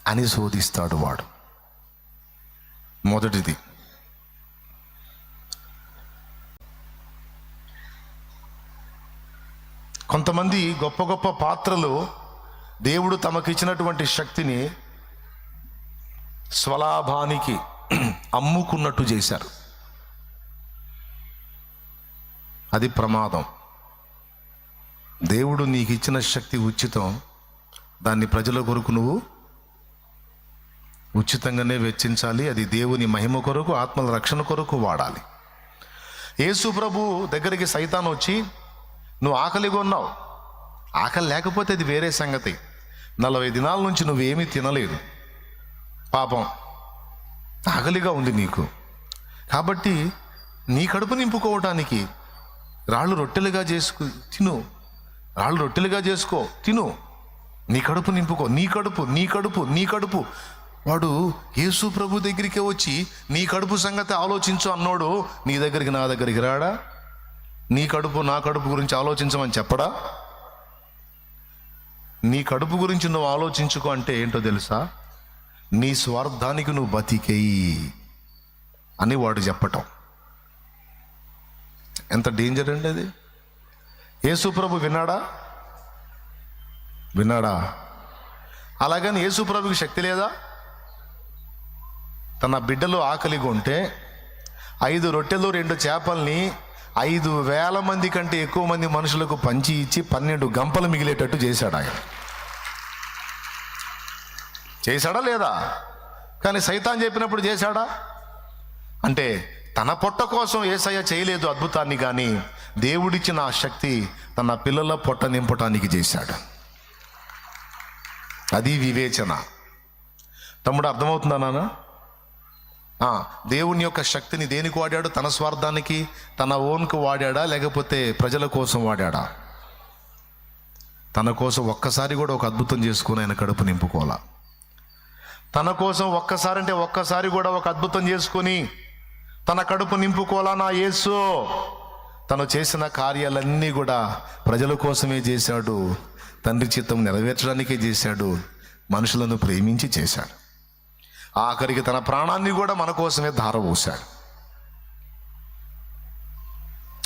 అని శోధిస్తాడు వాడు. మొదటిది. కొంతమంది గొప్ప గొప్ప పాత్రలు దేవుడు తమకు ఇచ్చినటువంటి శక్తిని స్వలాభానికి అమ్ముకున్నట్టు చేశారు. అది ప్రమాదం. దేవుడు నీకు ఇచ్చిన శక్తి ఉచితం, దాన్ని ప్రజల కొరకు నువ్వు ఉచితంగానే వెచ్చించాలి. అది దేవుని మహిమ కొరకు, ఆత్మల రక్షణ కొరకు వాడాలి. యేసు ప్రభు దగ్గరికి సైతాన్ వచ్చి, నువ్వు ఆకలిగా ఉన్నావు, ఆకలి లేకపోతే అది వేరే సంగతి, 40 దినాల నుంచి నువ్వేమీ తినలేదు, పాపం ఆకలిగా ఉంది నీకు, కాబట్టి నీ కడుపు నింపుకోవటానికి రాళ్ళు రొట్టెలుగా చేసుకు తిను, రాళ్ళు రొట్టెలుగా చేసుకో తిను, నీ కడుపు నింపుకో, నీ కడుపు నీ కడుపు నీ కడుపు. వాడు యేసు ప్రభు దగ్గరికే వచ్చి నీ కడుపు సంగతి ఆలోచించు అన్నోడు నీ దగ్గరికి నా దగ్గరికి రాడా? నీ కడుపు నా కడుపు గురించి ఆలోచించమని చెప్పడా? నీ కడుపు గురించి నువ్వు ఆలోచించుకో అంటే ఏంటో తెలుసా? నీ స్వార్థానికి నువ్వు బతికేయి అని వాడు చెప్పటం. ఎంత డేంజర్ అండి అది. యేసు ప్రభు విన్నాడా? అలాగని యేసు ప్రభుకి శక్తి లేదా? తన బిడ్డలు ఆకలిగా ఉంటే 5 రొట్టెలు 2 చేపల్ని 5,000 మంది కంటే ఎక్కువ మంది మనుషులకు పంచి ఇచ్చి 12 గంపలు మిగిలేటట్టు చేశాడు ఆయన. చేశాడా లేదా? కానీ సైతాన్ చెప్పినప్పుడు చేశాడా? అంటే తన పొట్ట కోసం యేసయ్య చేయలేదు అద్భుతాన్ని, కానీ దేవుడిచ్చిన ఆ శక్తి తన పిల్లల పొట్ట నింపటానికి చేశాడు. అది వివేచన. తమ్ముడు అర్థమవుతుందా నాన్న? దేవుని యొక్క శక్తిని దేనికి వాడాడు? తన స్వార్థానికి, తన ఓన్కు వాడాడా, లేకపోతే ప్రజల కోసం వాడాడా? తన కోసం ఒక్కసారి కూడా ఒక అద్భుతం చేసుకుని ఆయన కడుపు నింపుకోవాలా. తన కోసం ఒక్కసారి కూడా ఒక అద్భుతం చేసుకొని తన కడుపు నింపుకోవాలా నా యేసు. తను చేసిన కార్యాలన్నీ కూడా ప్రజల కోసమే చేశాడు, తండ్రి చిత్తం నెరవేర్చడానికే చేశాడు. మనుషులను ప్రేమించి చేశాడు. ఆఖరికి తన ప్రాణాన్ని కూడా మన కోసమే ధారపోశాడు.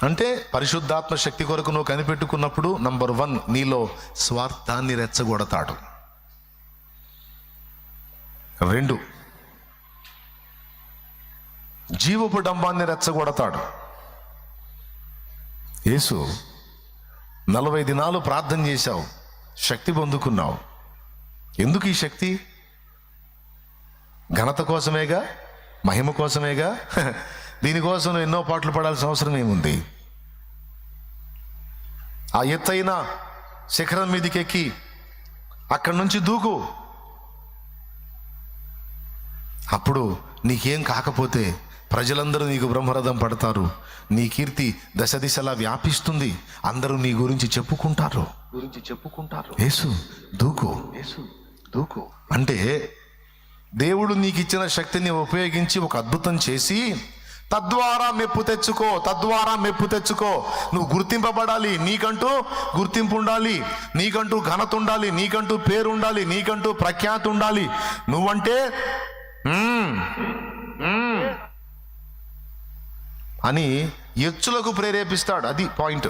అంటే పరిశుద్ధాత్మ శక్తి కొరకు నువ్వు కనిపెట్టుకున్నప్పుడు నంబర్ 1, నీలో స్వార్థాన్ని రెచ్చగొడతాడు. 2, జీవపు డంబాన్ని రెచ్చగొడతాడు. యేసు 40 దినాలు ప్రార్థన చేశావు, శక్తి పొందుకున్నావు. ఎందుకు ఈ శక్తి? ఘనత కోసమేగా, మహిమ కోసమేగా. దీనికోసం నువ్వు ఎన్నో పాటలు పడాల్సిన అవసరం ఏముంది? ఆ ఎత్తైన శిఖరం మీదకి ఎక్కి అక్కడి నుంచి దూకు. అప్పుడు నీకేం కాకపోతే ప్రజలందరూ నీకు బ్రహ్మరథం పడతారు. నీ కీర్తి దశ దిశలా వ్యాపిస్తుంది. అందరూ నీ గురించి చెప్పుకుంటారు. యేసు దూకు అంటే దేవుడు నీకు ఇచ్చిన శక్తిని ఉపయోగించి ఒక అద్భుతం చేసి తద్వారా మెప్పు తెచ్చుకో. నువ్వు గుర్తింపబడాలి, నీకంటూ గుర్తింపు ఉండాలి, నీకంటూ ఘనత ఉండాలి, నీకంటూ పేరు ఉండాలి, నీకంటూ ప్రఖ్యాతి ఉండాలి. నువ్వంటే అని ఎచ్చులకు ప్రేరేపిస్తాడు. అది పాయింట్.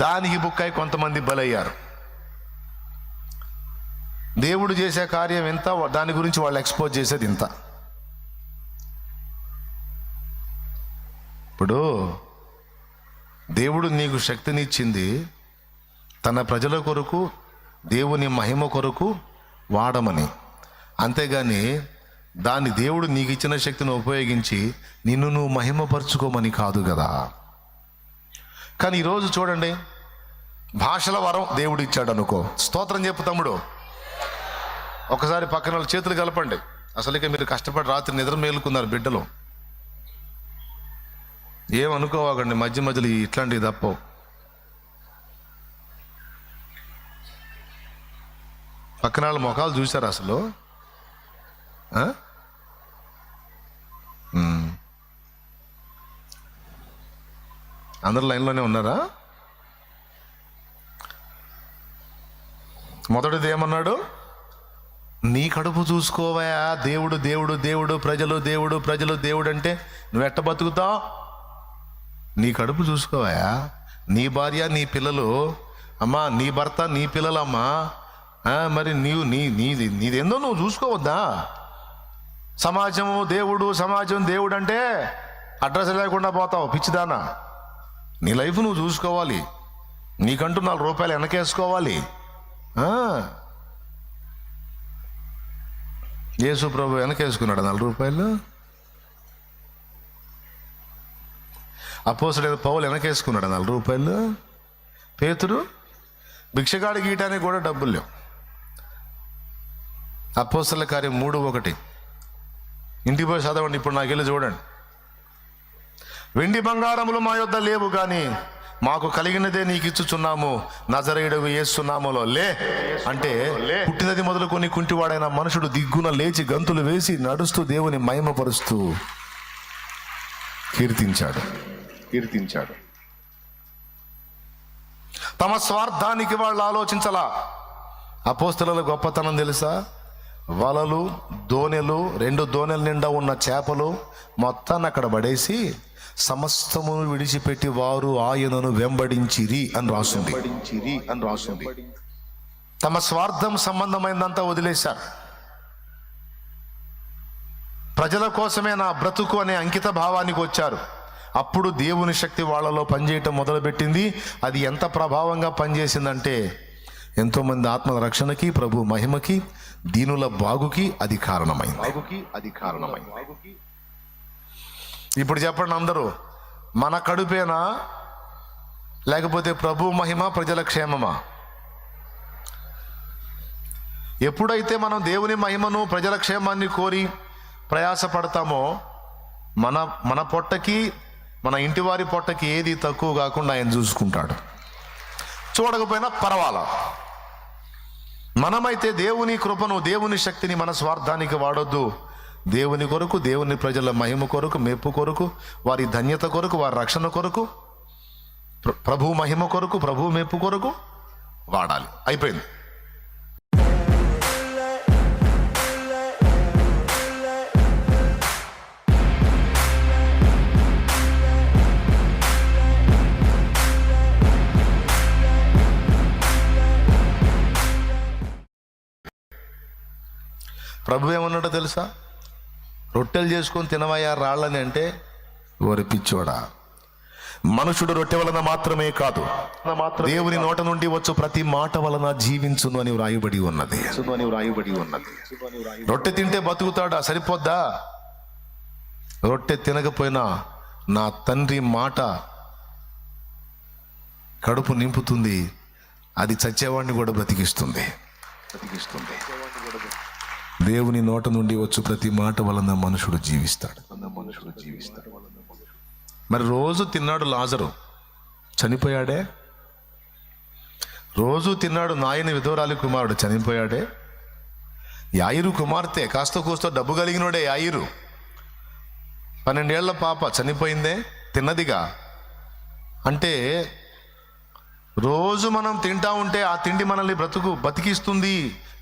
దానికి బుక్కై కొంతమంది బలయ్యారు. దేవుడు చేసే కార్యం ఎంత, దాని గురించి వాళ్ళు ఎక్స్పోజ్ చేసేది ఇంత. ఇప్పుడు దేవుడు నీకు శక్తినిచ్చింది తన ప్రజల కొరకు, దేవుని మహిమ కొరకు వాడమని. అంతేగాని దాన్ని దేవుడు నీకు ఇచ్చిన శక్తిని ఉపయోగించి నిన్ను నువ్వు మహిమపరుచుకోమని కాదు కదా. కానీ ఈరోజు చూడండి, భాషల వరం దేవుడు ఇచ్చాడు అనుకో, స్తోత్రం చెప్పు తమ్ముడు. ఒకసారి పక్కన వాళ్ళ చేతులు కలపండి. అసలుకే మీరు కష్టపడి రాత్రి నిద్ర మేలుకున్నారు బిడ్డలు. ఏమనుకోవాకండి, మధ్య మధ్యలో ఇట్లాంటివి తప్పవు. పక్కన వాళ్ళ ముఖాలు చూశారు అసలు? అందరు లైన్లోనే ఉన్నారా? మొదటిది ఏమన్నాడు? నీ కడుపు చూసుకోవయా. దేవుడు దేవుడు దేవుడు, ప్రజలు దేవుడు ప్రజలు దేవుడు అంటే నువ్వు ఎట్ట బతుకుతావు? నీ కడుపు చూసుకోవయా. నీ భార్య, నీ పిల్లలు, అమ్మా, నీ భర్త, నీ పిల్లలమ్మా, మరి నీదేందో నువ్వు చూసుకోవద్దా? సమాజం దేవుడు అంటే అడ్రస్ లేకుండా పోతావు పిచ్చిదానా. నీ లైఫ్ నువ్వు చూసుకోవాలి. నీకంటూ 4 రూపాయలు వెనకేసుకోవాలి. యేసు ప్రభు వెనకేసుకున్నాడు 4 రూపాయలు. అపోస్తలుడైన పౌలు వెనకేసుకున్నాడు 4 రూపాయలు. పేతురు భిక్షగాడి గీయటానికి కూడా డబ్బులు లేవు. అపోస్తలుల కార్యం 3:1 ఇంటికి పోయి చదవండి. ఇప్పుడు నాకు వెళ్ళి చూడండి. వెండి బంగారములు మా యొద్ద లేవు, కానీ మాకు కలిగినదే నీకు ఇచ్చుచున్నాము, నజరేయుడగు యేసు నామములో లే అంటే పుట్టినది మొదలుకొని కుంటివాడైన మనుషుడు దిగ్గున లేచి గంతులు వేసి నడుస్తూ దేవుని మహిమపరుస్తూ కీర్తించాడు. తమ స్వార్థానికి వాళ్ళు ఆలోచించలా. అపోస్తలుల గొప్పతనం తెలుసా? వలలు, దోణెలు, 2 దోణెల నిండా ఉన్న చేపలు మొత్తాన్ని అక్కడ పడేసి సమస్తమును విడిచిపెట్టి వారు ఆయనను వెంబడించిరి అని రాస్తుంది. తమ స్వార్థం సంబంధమైనంతా వదిలేశారు. ప్రజల కోసమే నా బ్రతుకు అనే అంకిత భావానికి వచ్చారు. అప్పుడు దేవుని శక్తి వాళ్ళలో పనిచేయటం మొదలుపెట్టింది. అది ఎంత ప్రభావంగా పనిచేసిందంటే ఎంతోమంది ఆత్మల రక్షణకి, ప్రభు మహిమకి, దీనుల బాగుకి అది కారణమైంది. ఇప్పుడు చెప్పండి అందరూ, మన కడుపేనా లేకపోతే ప్రభు మహిమ, ప్రజల క్షేమమా? ఎప్పుడైతే మనం దేవుని మహిమను, ప్రజల క్షేమాన్ని కోరి ప్రయాసపడతామో మన పొట్టకి, మన ఇంటి వారి పొట్టకి ఏది తక్కువ కాకుండా ఆయన చూసుకుంటాడు. చూడకపోయినా పర్వాలా. మనమైతే దేవుని కృపను, దేవుని శక్తిని మన స్వార్థానికి వాడొద్దు. దేవుని కొరకు, దేవుని ప్రజల మహిమ కొరకు, మెప్పు కొరకు, వారి ధన్యత కొరకు, వారి రక్షణ కొరకు, ప్రభు మహిమ కొరకు, ప్రభు మెప్పు కొరకు వాడాలి. అయిపోయింది. ప్రభు ఏమన్నాడో తెలుసా? రొట్టెలు చేసుకొని తినవయ్యా రాళ్ళని అంటే, ఓరి పిచ్చోడా, మనుషుడు రొట్టె వలన మాత్రమే కాదు, దేవుని నోట నుండి వచ్చు ప్రతి మాట వలన జీవించును అని వ్రాయబడి ఉన్నది. రొట్టె తింటే బతుకుతాడా? సరిపోద్దా? రొట్టె తినకపోయినా నా తండ్రి మాట కడుపు నింపుతుంది, అది చచ్చేవాడిని కూడా బ్రతికిస్తుంది. దేవుని నోట నుండి వచ్చు ప్రతి మాట వలన మనుషుడు జీవిస్తాడు. మరి రోజు తిన్నాడు లాజరు, చనిపోయాడే. రోజు తిన్నాడు నాయని విధవరాలి కుమారుడు, చనిపోయాడే. యాయిరు కుమార్తె కాస్త కూస్తో డబ్బు కలిగినోడే యాయిరు, 12 ఏళ్ల పాప చనిపోయిందే, తిన్నదిగా. అంటే రోజు మనం తింటా ఉంటే ఆ తిండి మనల్ని బతికిస్తుంది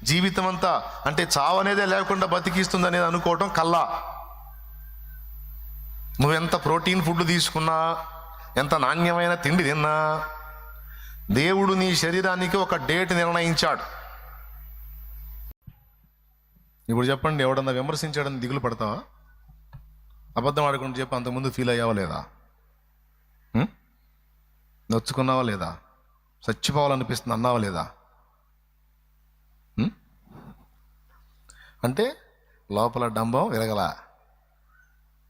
జీవితం అంతా. అంటే చావు అనేదే లేకుండా బతికిస్తుంది అనేది అనుకోవటం కల్లా. నువ్వెంత ప్రోటీన్ ఫుడ్ తీసుకున్నా, ఎంత నాణ్యమైన తిండి తిన్నా, దేవుడు నీ శరీరానికి ఒక డేట్ నిర్ణయించాడు. ఇప్పుడు చెప్పండి, ఎవడన్నా విమర్శించాడని దిగులు పడతావా? అబద్ధం ఆడుకుంటూ చెప్పి అంతకుముందు ఫీల్ అయ్యావా లేదా? నొచ్చుకున్నావా లేదా? చచ్చిపోవాలనిపిస్తుంది అన్నావా లేదా? అంటే లోపల డంబం విరగల,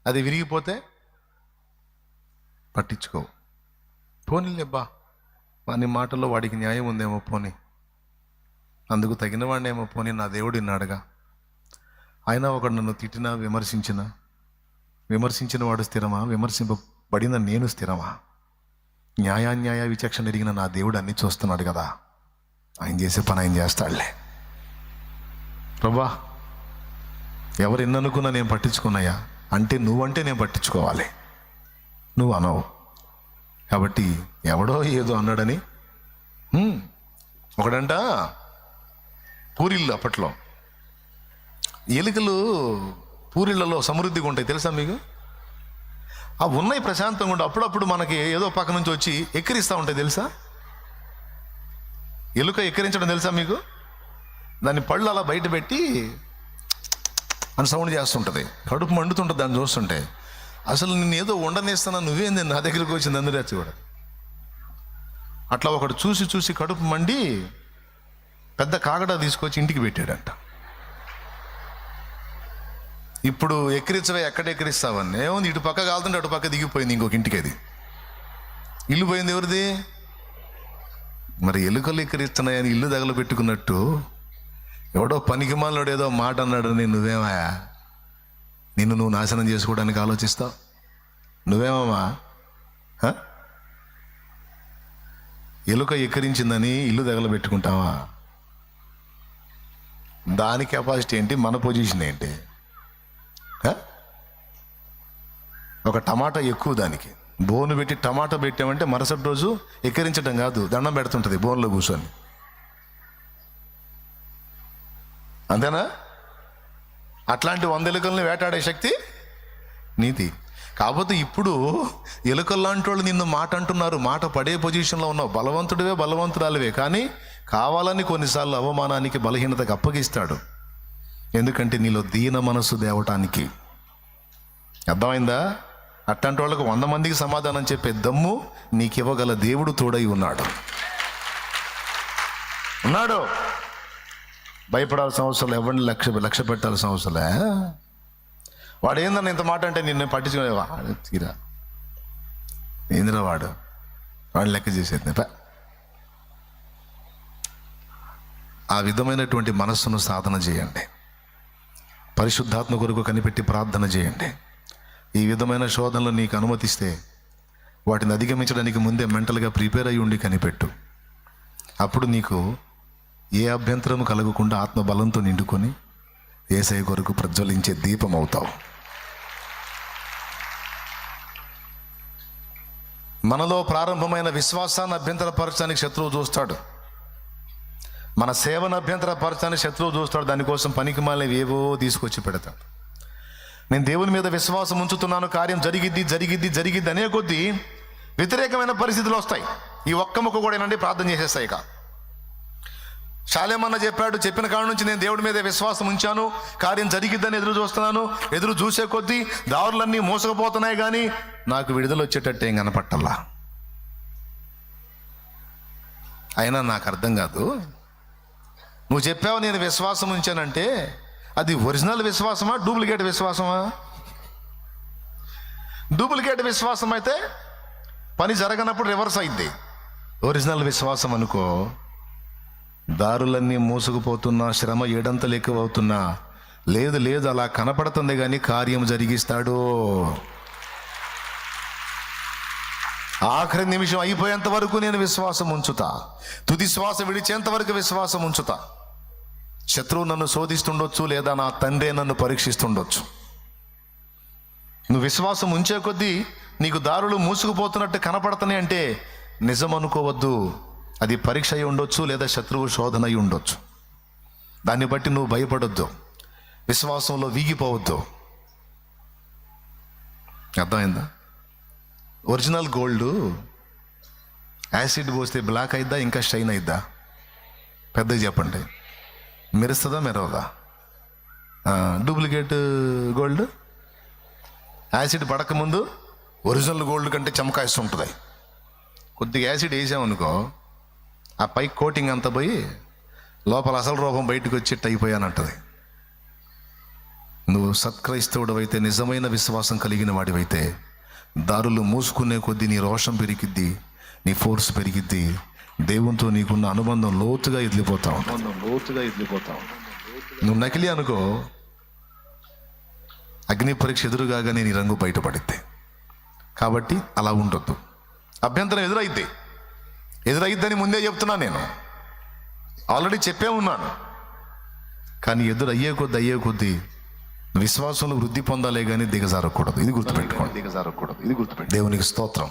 అది విరిగిపోతే పట్టించుకో. పోనీలేబ్బా, వాని మాటల్లో వాడికి న్యాయం ఉందేమో, పోనీ అందుకు తగిన వాడినేమో, పోనీ నా దేవుడు విన్నాడుగా. అయినా ఒకడు నన్ను తిట్టినా విమర్శించిన వాడు స్థిరమా? విమర్శింపబడిన నేను స్థిరమా? న్యాయాన్యాయ విచక్షణ ఎరిగిన నా దేవుడు అన్నీ చూస్తున్నాడు కదా, ఆయన చేసే పని ఆయన చేస్తాడులే. ప్రభా, ఎవరు ఎన్ననుకున్నా నేను పట్టించుకున్నాయా అంటే నువ్వంటే నేను పట్టించుకోవాలి, నువ్వు అనవు. కాబట్టి ఎవడో ఏదో అన్నాడని ఒకడంట పూరిళ్ళు, అప్పట్లో ఎలుకలు పూరిళ్లలో సమృద్ధిగా ఉంటాయి తెలుసా మీకు? ఆ ఉన్నాయి ప్రశాంతంగా ఉంటే అప్పుడప్పుడు మనకి ఏదో పక్క నుంచి వచ్చి ఎక్కిరిస్తూ ఉంటాయి తెలుసా? ఎలుక ఎక్కిరించడం తెలుసా మీకు? దాని పళ్ళు అలా బయట పెట్టి అని సౌండ్ చేస్తుంటుంది, కడుపు మండుతుంటుంది దాన్ని చూస్తుంటే. అసలు నేను ఏదో ఉండనేస్తున్నా, నువ్వేంది నా దగ్గరికి వచ్చింది అందరూ వచ్చి కూడా. అట్లా ఒకడు చూసి కడుపు మండి పెద్ద కాగడా తీసుకొచ్చి ఇంటికి పెట్టాడంట. ఇప్పుడు ఎక్కిరించవే, ఎక్కడ ఎక్కిరిస్తావని. ఏముంది, ఇటు పక్క కాలుతుంటే అటు పక్క దిగిపోయింది ఇంకొక ఇంటికి. అది ఇల్లు పోయింది ఎవరిది? మరి ఎలుకలు ఎక్కిరిస్తున్నాయని ఇల్లు తగల పెట్టుకున్నట్టు ఎవడో పనికిమాలినోడు ఏదో మాట అన్నాడని నువ్వేమయ్యా, నిన్ను నువ్వు నాశనం చేసుకోవడానికి ఆలోచిస్తావు? నువ్వేమమ్మా ఎలుక ఎక్కిరించిందని ఇల్లు తగలబెట్టుకుంటావా? దాని కెపాసిటీ ఏంటి, మన పొజిషన్ ఏంటి? ఒక టమాటా ఎక్కువ, దానికి బోను పెట్టి టమాటా పెట్టామంటే మరుసటి రోజు ఎక్కిరించడం కాదు, దండం పెడుతుంటుంది బోన్లో కూర్చొని. అంతేనా? అట్లాంటి 100 ఎలుకల్ని వేటాడే శక్తి నీది. కాకపోతే ఇప్పుడు ఎలుకల్లాంటి వాళ్ళు నిన్ను మాట అంటున్నారు, మాట పడే పొజిషన్లో ఉన్నావు, బలవంతుడివే బలవంతురాలివే, కానీ కావాలని కొన్నిసార్లు అవమానానికి బలహీనతకు అప్పగిస్తాడు. ఎందుకంటే నీలో దీన మనసు దేవటానికి. అర్థమైందా? అట్లాంటి వాళ్ళకు 100 మందికి సమాధానం చెప్పే దమ్ము నీకివ్వగల దేవుడు తోడై ఉన్నాడు. భయపడాల్సిన అవసరం, ఎవరిని లక్ష్య పెట్టాల్సిన అవసరంలే. వాడు ఏందన్న ఇంత మాట అంటే నిన్ను పట్టించుకునేవా? తీరా ఏందిరా వాడు లెక్క చేసేది. ఆ విధమైనటువంటి మనస్సును సాధన చేయండి. పరిశుద్ధాత్మ కొరకు కనిపెట్టి ప్రార్థన చేయండి. ఈ విధమైన శోధనలు నీకు అనుమతిస్తే వాటిని అధిగమించడానికి ముందే మెంటల్గా ప్రిపేర్ అయ్యి ఉండి కనిపెట్టు. అప్పుడు నీకు ఏ అభ్యంతరము కలగకుండా ఆత్మబలంతో నిండుకొని యేసయ్య కొరకు ప్రజ్వలించే దీపం అవుతావు. మనలో ప్రారంభమైన విశ్వాసాన్ని అభ్యంతరపరచడానికి శత్రువు చూస్తాడు, మన సేవను అభ్యంతరపరచడానికి శత్రువు చూస్తాడు. దానికోసం పనికిమాలినవి ఏవో తీసుకొచ్చి పెడతాడు. నేను దేవుని మీద విశ్వాసం ఉంచుతున్నాను, కార్యం జరిగిద్ది అనే కొద్దీ వ్యతిరేకమైన పరిస్థితులు వస్తాయి. ఈ ఒక్క ముక్క కూడా ఏంటంటే ప్రార్థన చేసేస్తాయి. ఇక శాలేమన్న చెప్పాడు, చెప్పిన కాడ నుంచి నేను దేవుడి మీద విశ్వాసం ఉంచాను, కార్యం జరిగిద్దని ఎదురు చూస్తున్నాను. ఎదురు చూసే కొద్దీ దారులన్నీ మోసకపోతున్నాయి, కానీ నాకు విడుదల వచ్చేటట్టు ఏం కనపట్టల్లా. అయినా నాకు అర్థం కాదు, నువ్వు చెప్పావు నేను విశ్వాసం ఉంచానంటే అది ఒరిజినల్ విశ్వాసమా, డూప్లికేట్ విశ్వాసమా? డూప్లికేట్ విశ్వాసం అయితే పని జరగనప్పుడు రివర్స్ అయింది. ఒరిజినల్ విశ్వాసం అనుకో, దారులన్నీ మూసుకుపోతున్నా, శ్రమ ఏడంతలు ఎక్కువ అవుతున్నా, లేదు లేదు అలా కనపడుతుంది కానీ కార్యం జరిగిస్తాడు. ఆఖరి నిమిషం అయిపోయేంత వరకు నేను విశ్వాసం ఉంచుతా, తుది శ్వాస విడిచేంత వరకు విశ్వాసం ఉంచుతా. శత్రువు నన్ను శోధిస్తుండొచ్చు, లేదా నా తండ్రి నన్ను పరీక్షిస్తుండొచ్చు. నువ్వు విశ్వాసం ఉంచే కొద్దీ నీకు దారులు మూసుకుపోతున్నట్టు కనపడుతున్నాయి అంటే నిజం అనుకోవద్దు, అది పరీక్ష అయి ఉండొచ్చు, లేదా శత్రువు శోధన అయి ఉండొచ్చు. దాన్ని బట్టి నువ్వు భయపడొద్దు, విశ్వాసంలో వీగిపోవద్దు. అర్థమైందా? ఒరిజినల్ గోల్డ్ యాసిడ్ పోస్తే బ్లాక్ అయిద్దా, ఇంకా షైన్ అయిద్దా? పెద్దగా చెప్పండి, మెరుస్తుందా మెరవదా? డూప్లికేట్ గోల్డ్ యాసిడ్ పడకముందు ఒరిజినల్ గోల్డ్ కంటే చమకాయిస్తుంటుంది. కొద్దిగా యాసిడ్ వేసామనుకో, ఆ పై కోటింగ్ అంతా పోయి లోపల అసలు రూపం బయటకు వచ్చేట్టు అయిపోయానంటది. నువ్వు సత్క్రైస్తవుడు అయితే, నిజమైన విశ్వాసం కలిగిన వాడివైతే, దారులు మూసుకునే కొద్దీ నీ రోషం పెరిగిద్ది, నీ ఫోర్స్ పెరిగిద్ది, దేవునితో నీకున్న అనుబంధం లోతుగా ఎదిలిపోతావు. నువ్వు నకిలీ అనుకో, అగ్ని పరీక్ష ఎదురుగానే నీ రంగు బయటపడిద్ది. కాబట్టి అలా ఉండొద్దు. అభ్యంతరం ఎదురైద్దని ముందే చెప్తున్నా, నేను ఆల్రెడీ చెప్పే ఉన్నాను. కానీ అయ్యే కొద్దీ విశ్వాసంలో వృద్ధి పొందాలే కానీ దిగజారకూడదు. ఇది గుర్తుపెట్టుకోండి. దేవునికి స్తోత్రం.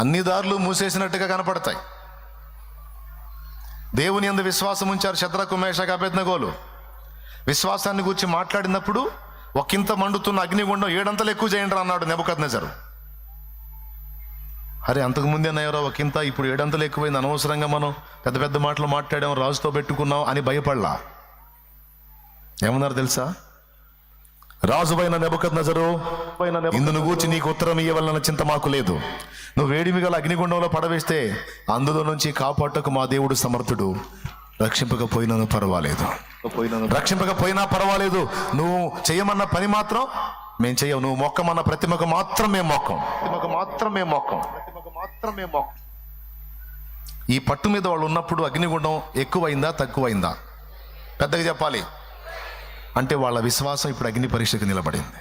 అన్ని దారులు మూసేసినట్టుగా కనపడతాయి. దేవుని యందు విశ్వాసం ఉంచారు శద్రకు, మేషకు, అబేద్నెగోలు. విశ్వాసాన్ని గురించి మాట్లాడినప్పుడు ఒకంత మండుతున్న అగ్నిగుండం 7 అంతలు ఎక్కువ చేయండి అన్నాడు నెబుకద్నెజరు. అరే, అంతకుముందే నయ్యరా ఒకంత, ఇప్పుడు 7 అంతలు ఎక్కువైంది, అనవసరంగా మనం పెద్ద పెద్ద మాటలు మాట్లాడాం, రాజుతో పెట్టుకున్నాం అని భయపడలా. ఏమన్నారు తెలుసా? రాజువైన నెబుకద్నెజరు, ఇందును గూర్చి నీకు ఉత్తరం ఇయ్యవలన చింత మాకు లేదు. నువ్వు వేడిమి గల అగ్నిగుండంలో పడవేస్తే అందులో నుంచి కాపాటకు మా దేవుడు సమర్థుడు. రక్షింపకపోయినా పర్వాలేదు, నువ్వు చేయమన్న పని మాత్రం మేము చెయ్యం, నువ్వు మొక్కమన్న ప్రతిమకు మాత్రం మేము మొక్కం. ఈ పట్టు మీద వాళ్ళు ఉన్నప్పుడు అగ్నిగుండం ఎక్కువైందా తక్కువైందా? పెద్దగా చెప్పాలి అంటే వాళ్ళ విశ్వాసం ఇప్పుడు అగ్ని పరీక్షకు నిలబడింది.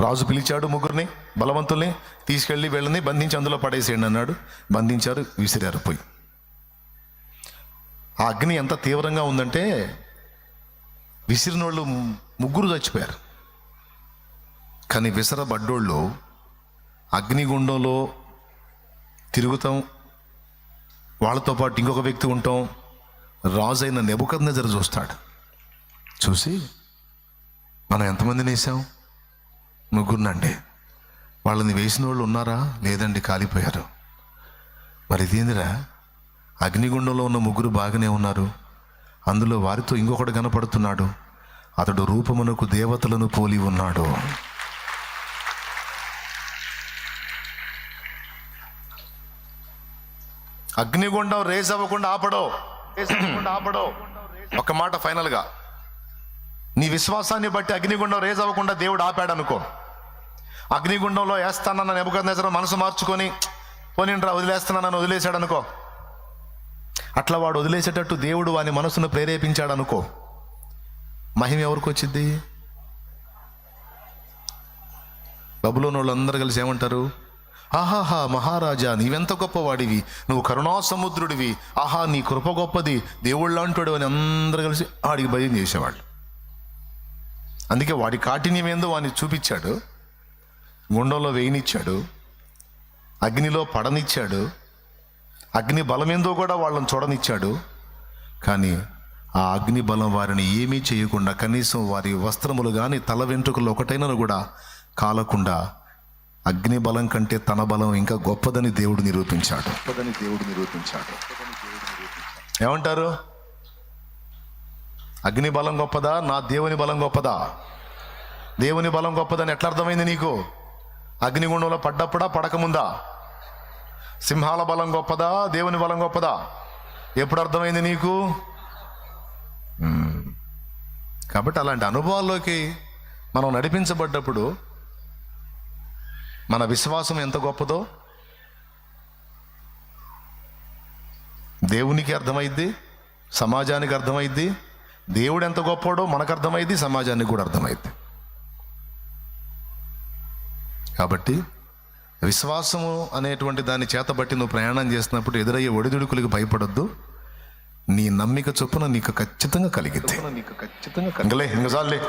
రాజు పిలిచాడు, 3 బలవంతుల్ని తీసుకెళ్ళి వీళ్ళని బంధించి అందులో పడేసేయండి అన్నాడు. బంధించారు, విసిరారు పోయి. ఆ అగ్ని ఎంత తీవ్రంగా ఉందంటే విసిరిన వాళ్ళు 3 చచ్చిపోయారు. కానీ విసరబడ్డోళ్ళు అగ్నిగుండంలో తిరుగుతాం, వాళ్ళతో పాటు ఇంకొక వ్యక్తి ఉంటాం. రాజు అయిన నెబుకద్నెజరు చూస్తాడు. చూసి, మనం ఎంతమందిని వేసాం? 3 వాళ్ళని వేసిన వాళ్ళు ఉన్నారా? లేదండి, కాలిపోయారు. మరి ఇదేందిరా, అగ్నిగుండంలో ఉన్న 3 బాగానే ఉన్నారు, అందులో వారితో ఇంకొకడు కనపడుతున్నాడు, అతడు రూపమునకు దేవతలను పోలి ఉన్నాడు. అగ్నిగుండం రేజ్ అవ్వకుండా ఆపడో. ఒక మాట ఫైనల్గా, నీ విశ్వాసాన్ని బట్టి అగ్నిగుండం రేజ్ అవ్వకుండా దేవుడు ఆపాడు అనుకో. అగ్నిగుండంలో వేస్తానన్న నెబుకద్నెజరు మనసు మార్చుకొని పోనిండ్రా వదిలేస్తానని వదిలేశాడు అనుకో. అట్లా వాడు వదిలేసేటట్టు దేవుడు వాని మనసును ప్రేరేపించాడు అనుకో. మహిమ ఎవరికి వచ్చింది? బబులోను వాళ్ళందరూ కలిసి ఏమంటారు? ఆహాహా మహారాజా, నీవెంత గొప్పవాడివి, నువ్వు కరుణా సముద్రుడివి, ఆహా నీ కృప గొప్పది, దేవుళ్ళంటాడు అని అందరూ కలిసి ఆడికి భయం చేసేవాళ్ళు. అందుకే వాడి కాఠిన్యం ఏందో వాడిని చూపించాడు, గుండంలో వేయనిచ్చాడు, అగ్నిలో పడనిచ్చాడు, అగ్ని బలమేందో కూడా వాళ్ళని చూడనిచ్చాడు. కానీ ఆ అగ్ని బలం వారిని ఏమీ చేయకుండా, కనీసం వారి వస్త్రములు కానీ తల వెంట్రుకలు ఒకటైనను కూడా కాలకుండా అగ్ని బలం కంటే తన బలం ఇంకా గొప్పదని దేవుడు నిరూపించాడు. ఏమంటారు? అగ్ని బలం గొప్పదా, నా దేవుని బలం గొప్పదా? దేవుని బలం గొప్పదని ఎట్లా అర్థమైంది నీకు? అగ్నిగుండంలో పడ్డప్పుడా, పడకముందా? సింహాల బలం గొప్పదా, దేవుని బలం గొప్పదా? ఎప్పుడు అర్థమైంది నీకు? కాబట్టి అలాంటి అనుభవాల్లోకి మనం నడిపించబడ్డప్పుడు మన విశ్వాసం ఎంత గొప్పదో దేవునికి అర్థమైద్ది, సమాజానికి అర్థమైద్ది. దేవుడు ఎంత గొప్పడో మనకు అర్థమైద్ది, సమాజానికి కూడా అర్థమైద్ది. కాబట్టి విశ్వాసము అనేటువంటి దాన్ని చేతబట్టి నువ్వు ప్రయాణం చేసినప్పుడు ఎదురయ్యే ఒడిదుడుకులకు భయపడొద్దు. నీ నమ్మిక చొప్పున నీకు ఖచ్చితంగా కలిగిద్ది. ఇంకా చాలే.